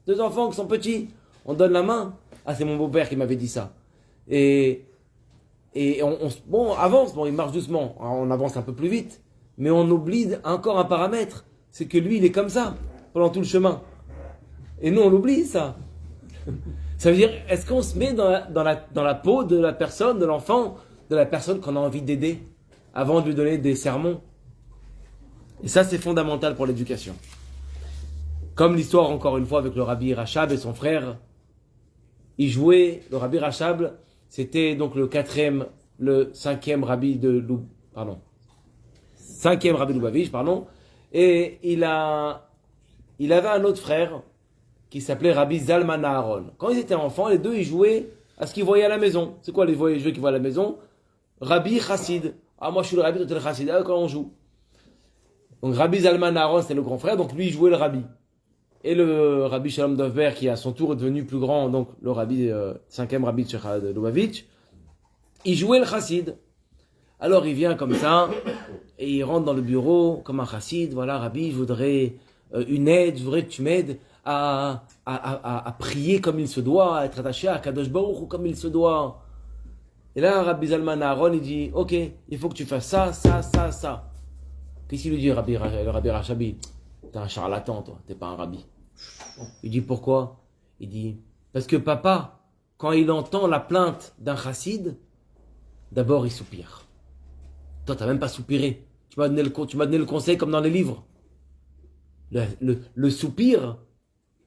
2 enfants qui sont petits, on donne la main. Ah, c'est mon beau-père qui m'avait dit ça. Et bon, on avance, bon, il marche doucement, on avance un peu plus vite, mais on oublie encore un paramètre, c'est que lui, il est comme ça, pendant tout le chemin. Et nous, on l'oublie, ça. Ça veut dire, est-ce qu'on se met dans la peau de la personne, de l'enfant, de la personne qu'on a envie d'aider, avant de lui donner des sermons? Et ça, c'est fondamental pour l'éducation. Comme l'histoire, encore une fois, avec le Rabbi Rachab et son frère, il jouait, le Rabbi Rachab, c'était donc le cinquième Rabbi de Lubavitch, et il avait un autre frère qui s'appelait Rabbi Zalman Aaron. Quand ils étaient enfants, les deux, ils jouaient à ce qu'ils voyaient à la maison. C'est quoi les jeux qu'ils voient à la maison? Rabbi Chassid. Ah, moi je suis le Rabbi, toi t'es le Chassid. Ah, quand on joue. Donc Rabbi Zalman Aaron, c'était le grand frère, donc lui, il jouait le Rabbi. Et le Rabbi Shalom Dovber, qui à son tour est devenu plus grand, donc le Rabbi, cinquième Rabbi de Lubavitch, il jouait le Chassid. Alors il vient comme ça, et il rentre dans le bureau comme un Chassid. Voilà, Rabbi, je voudrais une aide, je voudrais que tu m'aides à prier comme il se doit, à être attaché à Kadosh Baruch Hu comme il se doit. Et là, Rabbi Zalman Aaron, il dit, ok, il faut que tu fasses ça, ça, ça, ça. Qu'est-ce qu'il lui dit, le Rabbi Rachabi? T'es un charlatan, toi, t'es pas un rabbi. Il dit, pourquoi? Il dit, parce que papa, quand il entend la plainte d'un chassid, d'abord il soupire. Toi, t'as même pas soupiré. Tu m'as donné le conseil comme dans les livres. Le soupir,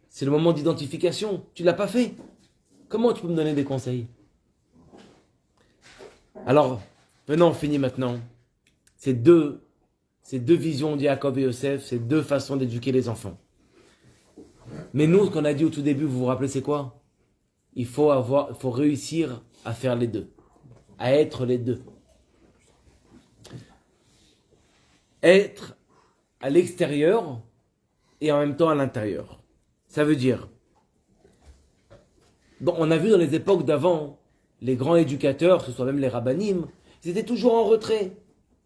c'est le moment d'identification. Tu l'as pas fait. Comment tu peux me donner des conseils? Alors, venons, on finit maintenant. Ces deux visions de Yaakov et Yosef, ces deux façons d'éduquer les enfants. Mais nous, ce qu'on a dit au tout début, vous vous rappelez, c'est quoi? Il faut réussir à faire les deux. À être les deux. Être à l'extérieur et en même temps à l'intérieur. Ça veut dire, on a vu dans les époques d'avant, les grands éducateurs, que ce soit même les rabbanim, ils étaient toujours en retrait.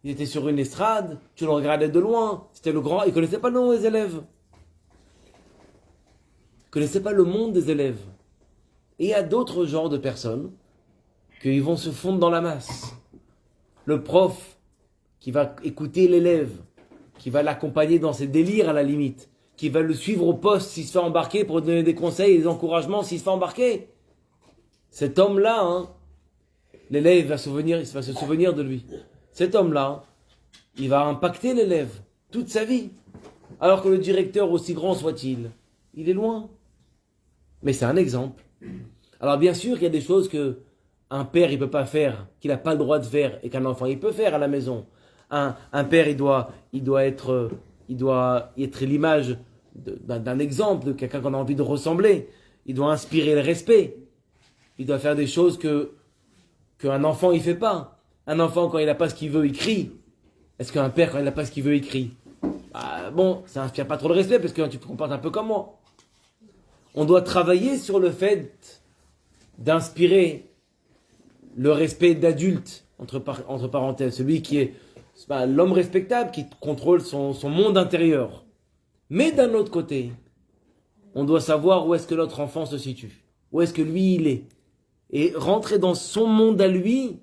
Ils étaient sur une estrade, tu le regardais de loin, c'était le grand, ils ne connaissaient pas le nom des élèves. Ils ne connaissaient pas le monde des élèves. Et il y a d'autres genres de personnes qui vont se fondre dans la masse. Le prof qui va écouter l'élève, qui va l'accompagner dans ses délires à la limite, qui va le suivre au poste s'il se fait embarquer pour lui donner des conseils et des encouragements s'il se fait embarquer. Cet homme-là, l'élève va se souvenir de lui. Cet homme-là, il va impacter l'élève toute sa vie. Alors que le directeur, aussi grand soit-il, il est loin. Mais c'est un exemple. Alors bien sûr, il y a des choses que un père il peut pas faire, qu'il n'a pas le droit de faire, et qu'un enfant il peut faire à la maison. Un père il doit être l'image d'un exemple, de quelqu'un qu'on a envie de ressembler. Il doit inspirer le respect. Il doit faire des choses qu'un enfant il fait pas. Un enfant, quand il n'a pas ce qu'il veut, il crie. Est-ce qu'un père, quand il n'a pas ce qu'il veut, il crie? Bon, ça inspire pas trop le respect, parce que tu te comportes un peu comme moi. On doit travailler sur le fait d'inspirer le respect d'adulte, entre parenthèses, celui qui est l'homme respectable, qui contrôle son monde intérieur. Mais d'un autre côté, on doit savoir où est-ce que notre enfant se situe, où est-ce que lui, il est. Et rentrer dans son monde à lui,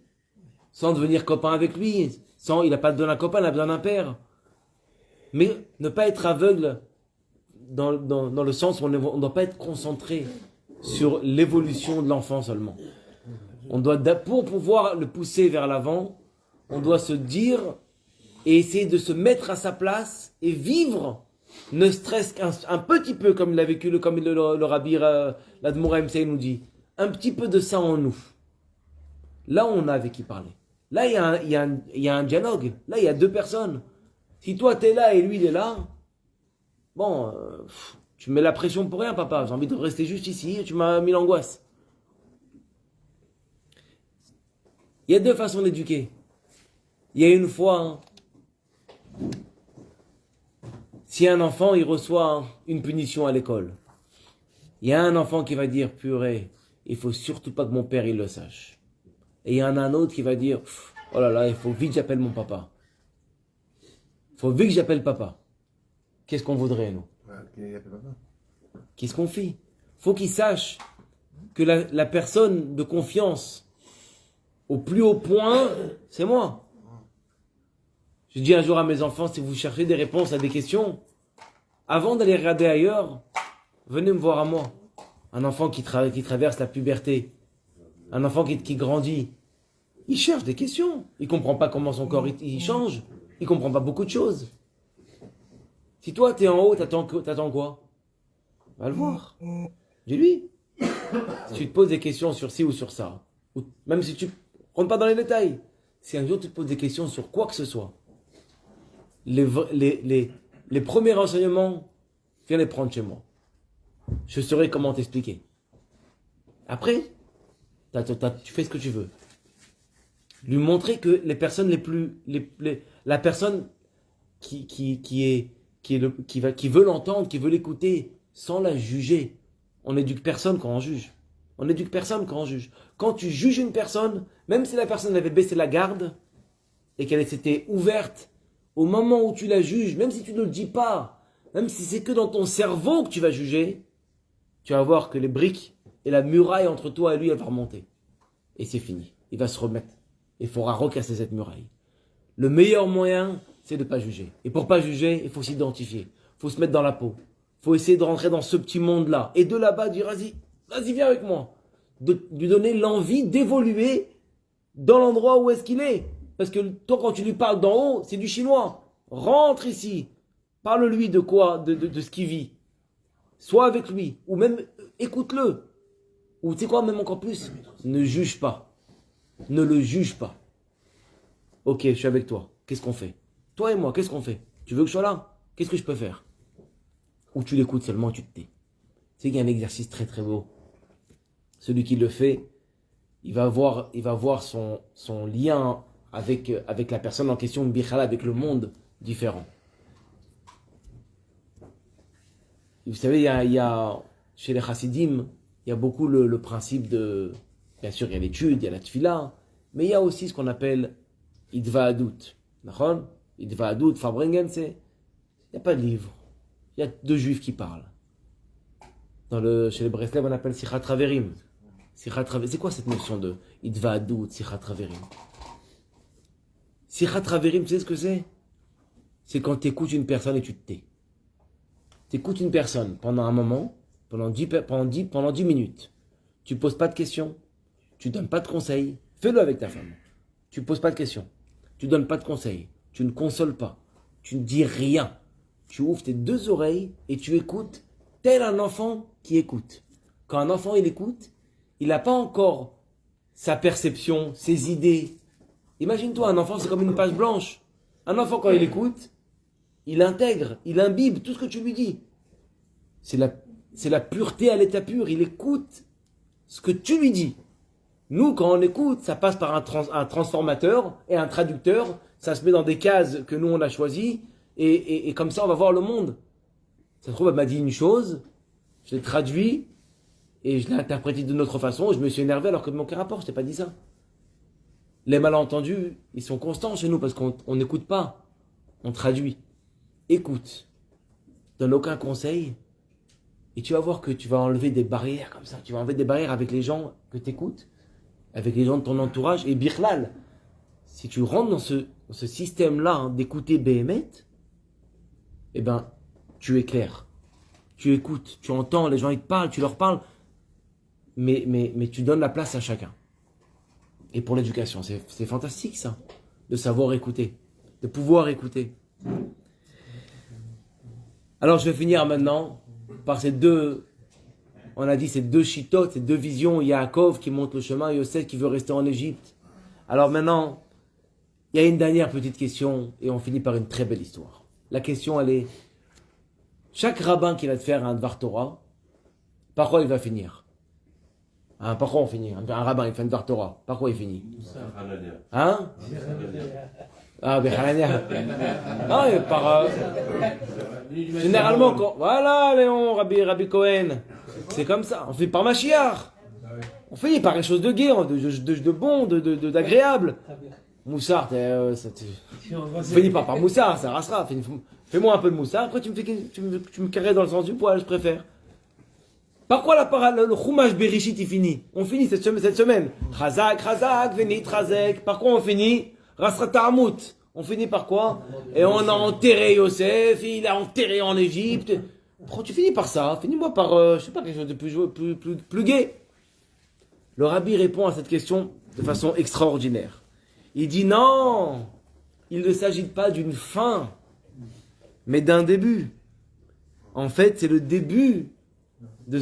sans devenir copain avec lui, il n'a pas besoin d'un copain, il a besoin d'un père. Mais ne pas être aveugle dans le sens où on ne doit pas être concentré sur l'évolution de l'enfant seulement. Pour pouvoir le pousser vers l'avant, on doit se dire et essayer de se mettre à sa place et vivre, ne stresse qu'un petit peu comme il a vécu, comme le Rabbi l'Admoura MCI nous dit, un petit peu de ça en nous. Là, on a avec qui parler. Là, il y a un dialogue. Là, il y a deux personnes. Si toi, tu es là et lui, il est là, bon, tu mets la pression pour rien, papa. J'ai envie de rester juste ici, tu m'as mis l'angoisse. Il y a deux façons d'éduquer. Il y a une fois, si un enfant, il reçoit une punition à l'école, il y a un enfant qui va dire, purée, il faut surtout pas que mon père, il le sache. Et il y en a un autre qui va dire, oh là là, il faut vite que j'appelle mon papa. Il faut vite que j'appelle papa. Qu'est-ce qu'on voudrait, nous? Qu'est-ce qu'on fait? Faut qu'il sache que la personne de confiance au plus haut point, c'est moi. Je dis un jour à mes enfants, si vous cherchez des réponses à des questions, avant d'aller regarder ailleurs, venez me voir à moi. Un enfant qui traverse la puberté, un enfant qui grandit, il cherche des questions. Il ne comprend pas comment son corps il change. Il ne comprend pas beaucoup de choses. Si toi, tu es en haut, t'attends quoi? Va le voir. Dis-lui. Si tu te poses des questions sur ci ou sur ça, ou même si tu ne rentres pas dans les détails, si un jour tu te poses des questions sur quoi que ce soit, les premiers renseignements, viens les prendre chez moi. Je saurai comment t'expliquer. Après, tu fais ce que tu veux. Lui montrer que les personnes la personne qui veut l'entendre, qui veut l'écouter, sans la juger. On n'éduque personne quand on juge. On n'éduque personne quand on juge. Quand tu juges une personne, même si la personne avait baissé la garde et qu'elle s'était ouverte, au moment où tu la juges, même si tu ne le dis pas, même si c'est que dans ton cerveau que tu vas juger, tu vas voir que les briques et la muraille entre toi et lui, elle va remonter. Et c'est fini. Il va se remettre. Il faudra recasser cette muraille. Le meilleur moyen, c'est de ne pas juger. Et pour ne pas juger, il faut s'identifier. Il faut se mettre dans la peau. Il faut essayer de rentrer dans ce petit monde-là. Et de là-bas, dire, vas-y, viens avec moi. De lui donner l'envie d'évoluer dans l'endroit où est-ce qu'il est. Parce que toi, quand tu lui parles d'en haut, c'est du chinois. Rentre ici. Parle-lui de quoi? De ce qu'il vit. Sois avec lui. Ou même, écoute-le. Ou tu sais quoi, même encore plus, ne juge pas. Ne le juge pas. Ok, je suis avec toi. Qu'est-ce qu'on fait? Toi et moi, qu'est-ce qu'on fait? Tu veux que je sois là? Qu'est-ce que je peux faire? Ou tu l'écoutes seulement et tu te tais. C'est qu'il y a un exercice très très beau. Celui qui le fait, il va voir son lien avec la personne en question, Bichala, avec le monde différent. Vous savez, il y a chez les chassidim, il y a beaucoup le principe de... Bien sûr, il y a l'étude, il y a la tfila, mais il y a aussi ce qu'on appelle Idvaadut. D'accord? Idvaadut, Farbringen, il n'y a pas de livre. Il y a deux juifs qui parlent. Chez les Breslev, on appelle Sichat Raverim. C'est quoi cette notion de Idvaadut, Sichat Raverim? Sichat Raverim, tu sais ce que c'est? C'est quand tu écoutes une personne et tu te tais. Tu écoutes une personne pendant un moment, pendant 10 minutes. Tu ne poses pas de questions. Tu ne donnes pas de conseils. Fais-le avec ta femme. Tu ne poses pas de questions. Tu ne donnes pas de conseils. Tu ne consoles pas. Tu ne dis rien. Tu ouvres tes deux oreilles et tu écoutes tel un enfant qui écoute. Quand un enfant il écoute, il n'a pas encore sa perception, ses idées. Imagine-toi, un enfant c'est comme une page blanche. Un enfant quand il écoute, il intègre, il imbibe tout ce que tu lui dis. C'est la pureté à l'état pur. Il écoute ce que tu lui dis. Nous, quand on écoute, ça passe par un transformateur et un traducteur. Ça se met dans des cases que nous, on a choisies. Et comme ça, on va voir le monde. Ça se trouve, elle m'a dit une chose, je l'ai traduit et je l'ai interprété d'une autre façon. Je me suis énervé alors que mon aucun rapport, je t'ai pas dit ça. Les malentendus, ils sont constants chez nous parce qu'on n'écoute pas. On traduit. Écoute. Donne aucun conseil. Et tu vas voir que tu vas enlever des barrières comme ça. Tu vas enlever des barrières avec les gens que tu écoutes, avec les gens de ton entourage. Et birlal, si tu rentres dans ce système-là d'écouter Béhémet, eh ben, tu es clair. Tu écoutes, tu entends, les gens ils te parlent, tu leur parles, mais tu donnes la place à chacun. Et pour l'éducation, c'est fantastique ça, de savoir écouter, de pouvoir écouter. Alors je vais finir maintenant par ces deux, on a dit ces deux chitotes, ces deux visions, Yaakov qui monte le chemin, Yosef qui veut rester en Égypte. Alors maintenant, il y a une dernière petite question et on finit par une très belle histoire. La question elle est, chaque rabbin qui va te faire un Dvar Torah, par quoi il va finir? Par quoi on finit? Un rabbin il fait un Dvar Torah, par quoi il finit? Hein? Ah, Bechanania. Non, par... généralement, quand... Voilà, Léon, Rabbi Cohen. C'est comme ça. On fait par Mashiach. On finit par quelque chose de gai, de bon, d'agréable. Moussard, on finit pas par Moussard, ça restera. Fais-moi un peu de Moussard, après tu me caresses dans le sens du poil, je préfère. Par quoi le Chumash Bereshit il finit? On finit cette semaine. Chazak, Venit, Chazek. Par quoi on finit? Rasrata Amut. On finit par quoi? Et on a enterré Yosef, il a enterré en Égypte. Pourquoi tu finis par ça? Finis-moi par, je sais pas, quelque chose de plus gai. Le rabbi répond à cette question de façon extraordinaire. Il dit non, il ne s'agit pas d'une fin, mais d'un début. En fait, c'est le début de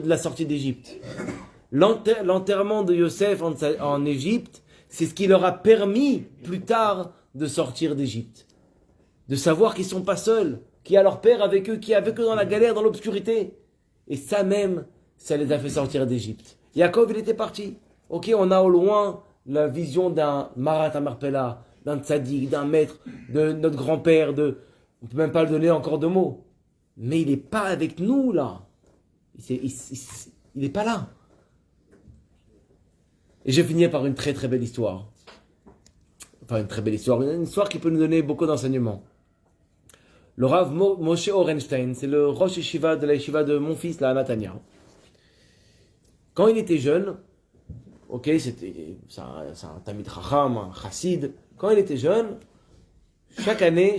la sortie d'Égypte. L'enterrement de Yosef en Égypte, c'est ce qui leur a permis plus tard de sortir d'Égypte. De savoir qu'ils ne sont pas seuls, qu'il y a leur père avec eux, qui est avec eux dans la galère, dans l'obscurité. Et ça même, ça les a fait sortir d'Égypte. Yaakov, il était parti. Ok, on a au loin la vision d'un Marat Amarpella, d'un tzaddik, d'un maître, de notre grand-père, on ne peut même pas le donner encore de mots. Mais il n'est pas avec nous, là. Il n'est pas là. Et je finis par une très très belle histoire. Enfin, une très belle histoire. Une histoire qui peut nous donner beaucoup d'enseignements. Le Rav Moshe Orenstein, c'est le Rosh Yeshiva de la Yeshiva de mon fils, là, à Natania. Quand il était jeune, ok, c'est un Tamid Chacham, un Chassid. Quand il était jeune, chaque année,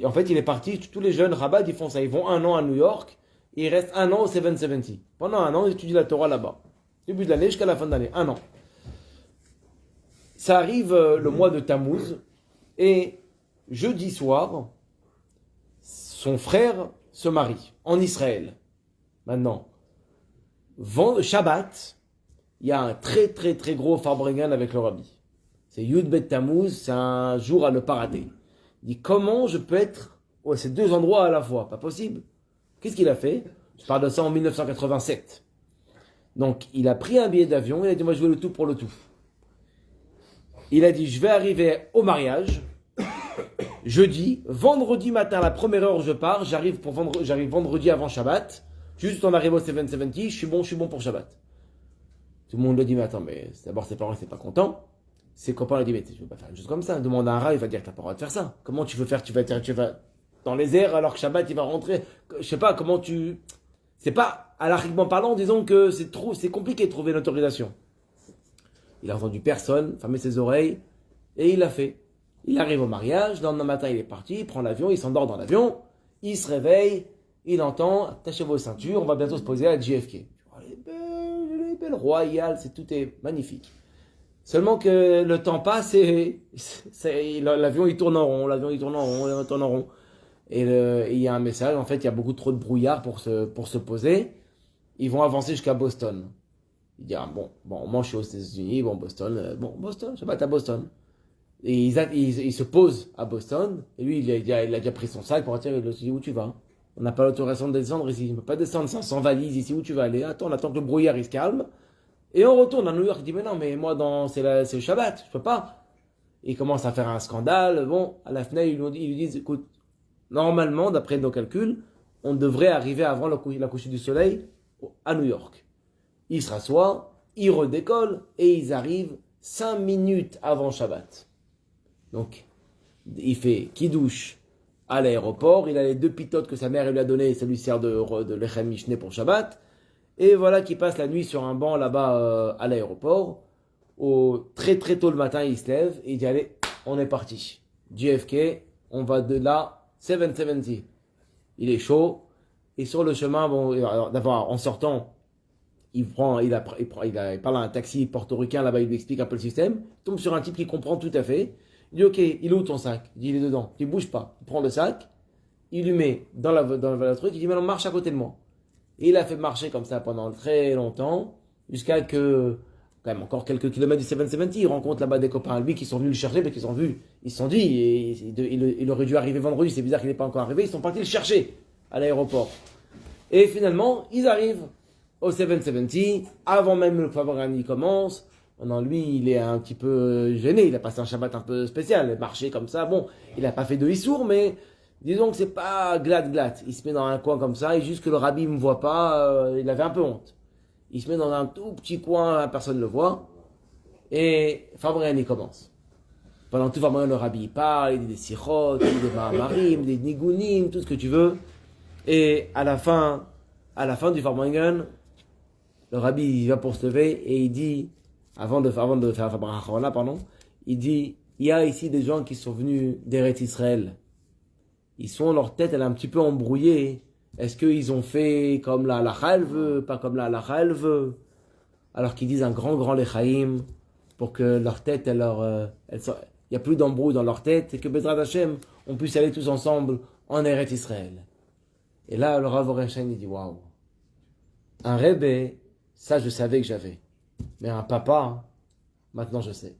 en fait, il est parti, tous les jeunes rabbins, ils font ça. Ils vont un an à New York, et ils restent un an au 770. Pendant un an, ils étudient la Torah là-bas. Début de l'année jusqu'à la fin de l'année, un an. Ça arrive le mois de Tammuz, et jeudi soir, son frère se marie en Israël. Maintenant, Shabbat, il y a un très très très gros Farbrengen avec le rabbi. C'est Yud Bet Tammuz, c'est un jour à ne pas rater. Il dit comment je peux être ces deux endroits à la fois? Pas possible. Qu'est-ce qu'il a fait? Je parle de ça en 1987. Donc il a pris un billet d'avion, il a dit moi je veux le tout pour le tout. Il a dit je vais arriver au mariage jeudi, vendredi matin, la première heure où je pars, j'arrive vendredi avant Shabbat. Juste en arrivant au 770, je suis bon pour Shabbat. Tout le monde lui dit mais attends, mais d'abord ses parents n'étaient pas contents. Ses copains lui disent mais tu ne peux pas faire une chose comme ça. Demande à un rat, il va dire que tu n'as pas le droit de faire ça. Comment tu veux faire? Tu vas dans les airs alors que Shabbat il va rentrer. Je sais pas comment tu. C'est pas, halakhiquement parlant, disons que c'est compliqué de trouver l'autorisation. Il a entendu personne, fermé ses oreilles, et il l'a fait. Il arrive au mariage, le lendemain matin il est parti, il prend l'avion, il s'endort dans l'avion, il se réveille, il entend, attachez vos ceintures, on va bientôt se poser à JFK. Elle est belle, royale, tout est magnifique. Seulement que le temps passe et l'avion il tourne en rond. Et il y a un message, en fait il y a beaucoup trop de brouillard pour se poser. Ils vont avancer jusqu'à Boston. Il dit moi je suis aux États-Unis, Boston, je sais pas, à Boston. Et il se pose à Boston, et lui il a déjà pris son sac pour atterrir, il lui dit où tu vas? On n'a pas l'autorisation de descendre ici, on ne peut pas descendre sans valise ici, où tu vas aller? Attends, on attend que le brouillard il se calme. Et on retourne à New York, il dit mais non, mais moi c'est le Shabbat, je peux pas. Et il commence à faire un scandale. Bon, à la fenêtre, ils lui disent écoute, normalement, d'après nos calculs, on devrait arriver avant la couche du soleil à New York. Il se rassoit, il redécolle et ils arrivent 5 minutes avant Shabbat. Donc, il fait kidouche à l'aéroport, il a les 2 pitotes que sa mère lui a données, ça lui sert de lechem mishné pour Shabbat. Et voilà qu'il passe la nuit sur un banc là-bas à l'aéroport. Très très tôt le matin, il se lève et il dit allez, on est parti. JFK, on va de là, 770. Il est chaud. Et sur le chemin, d'abord en sortant, il parle à un taxi portoricain là-bas, il lui explique un peu le système. Il tombe sur un type qui comprend tout à fait. Il dit ok, il est où ton sac? Il dit il est dedans. Il bouge pas. Il prend le sac, il lui met dans le truc, il dit maintenant marche à côté de moi. Et il a fait marcher comme ça pendant très longtemps, jusqu'à que, quand même encore quelques kilomètres du 770, il rencontre là-bas des copains à lui qui sont venus le chercher, mais qui sont vus, ils se sont dit, il aurait dû arriver vendredi, c'est bizarre qu'il n'est pas encore arrivé, ils sont partis le chercher à l'aéroport. Et finalement, ils arrivent au 770, avant même le Fabrani commence. Maintenant, lui, il est un petit peu gêné, il a passé un Shabbat un peu spécial, marché comme ça, bon, il n'a pas fait de Issour, mais disons que c'est pas glatt. Il se met dans un coin comme ça, et juste que le rabbi ne me voit pas, il avait un peu honte. Il se met dans un tout petit coin, personne ne le voit, et Fabrani commence. Pendant tout Fabrani, le rabbi il parle, il dit des sirotes, il dit des mahamarim, des nigunim, tout ce que tu veux. Et à la fin, à la fin du Farmangan, le rabbi il va pour se lever et il dit, avant de faire la bracha, pardon, il dit, il y a ici des gens qui sont venus d'Eretz Israël. Leur tête elle est un petit peu embrouillée. Est-ce qu'ils ont fait comme la halacha elle veut, pas comme la halacha elle veut? Alors qu'ils disent un grand lechaïm pour que leur tête, il n'y a plus d'embrouille dans leur tête et que Bezrat Hashem, on puisse aller tous ensemble en Eretz Israël. Et là, le Rav Orenstein, il dit, waouh, un Rebbe, ça je savais que j'avais. Mais un papa, maintenant je sais.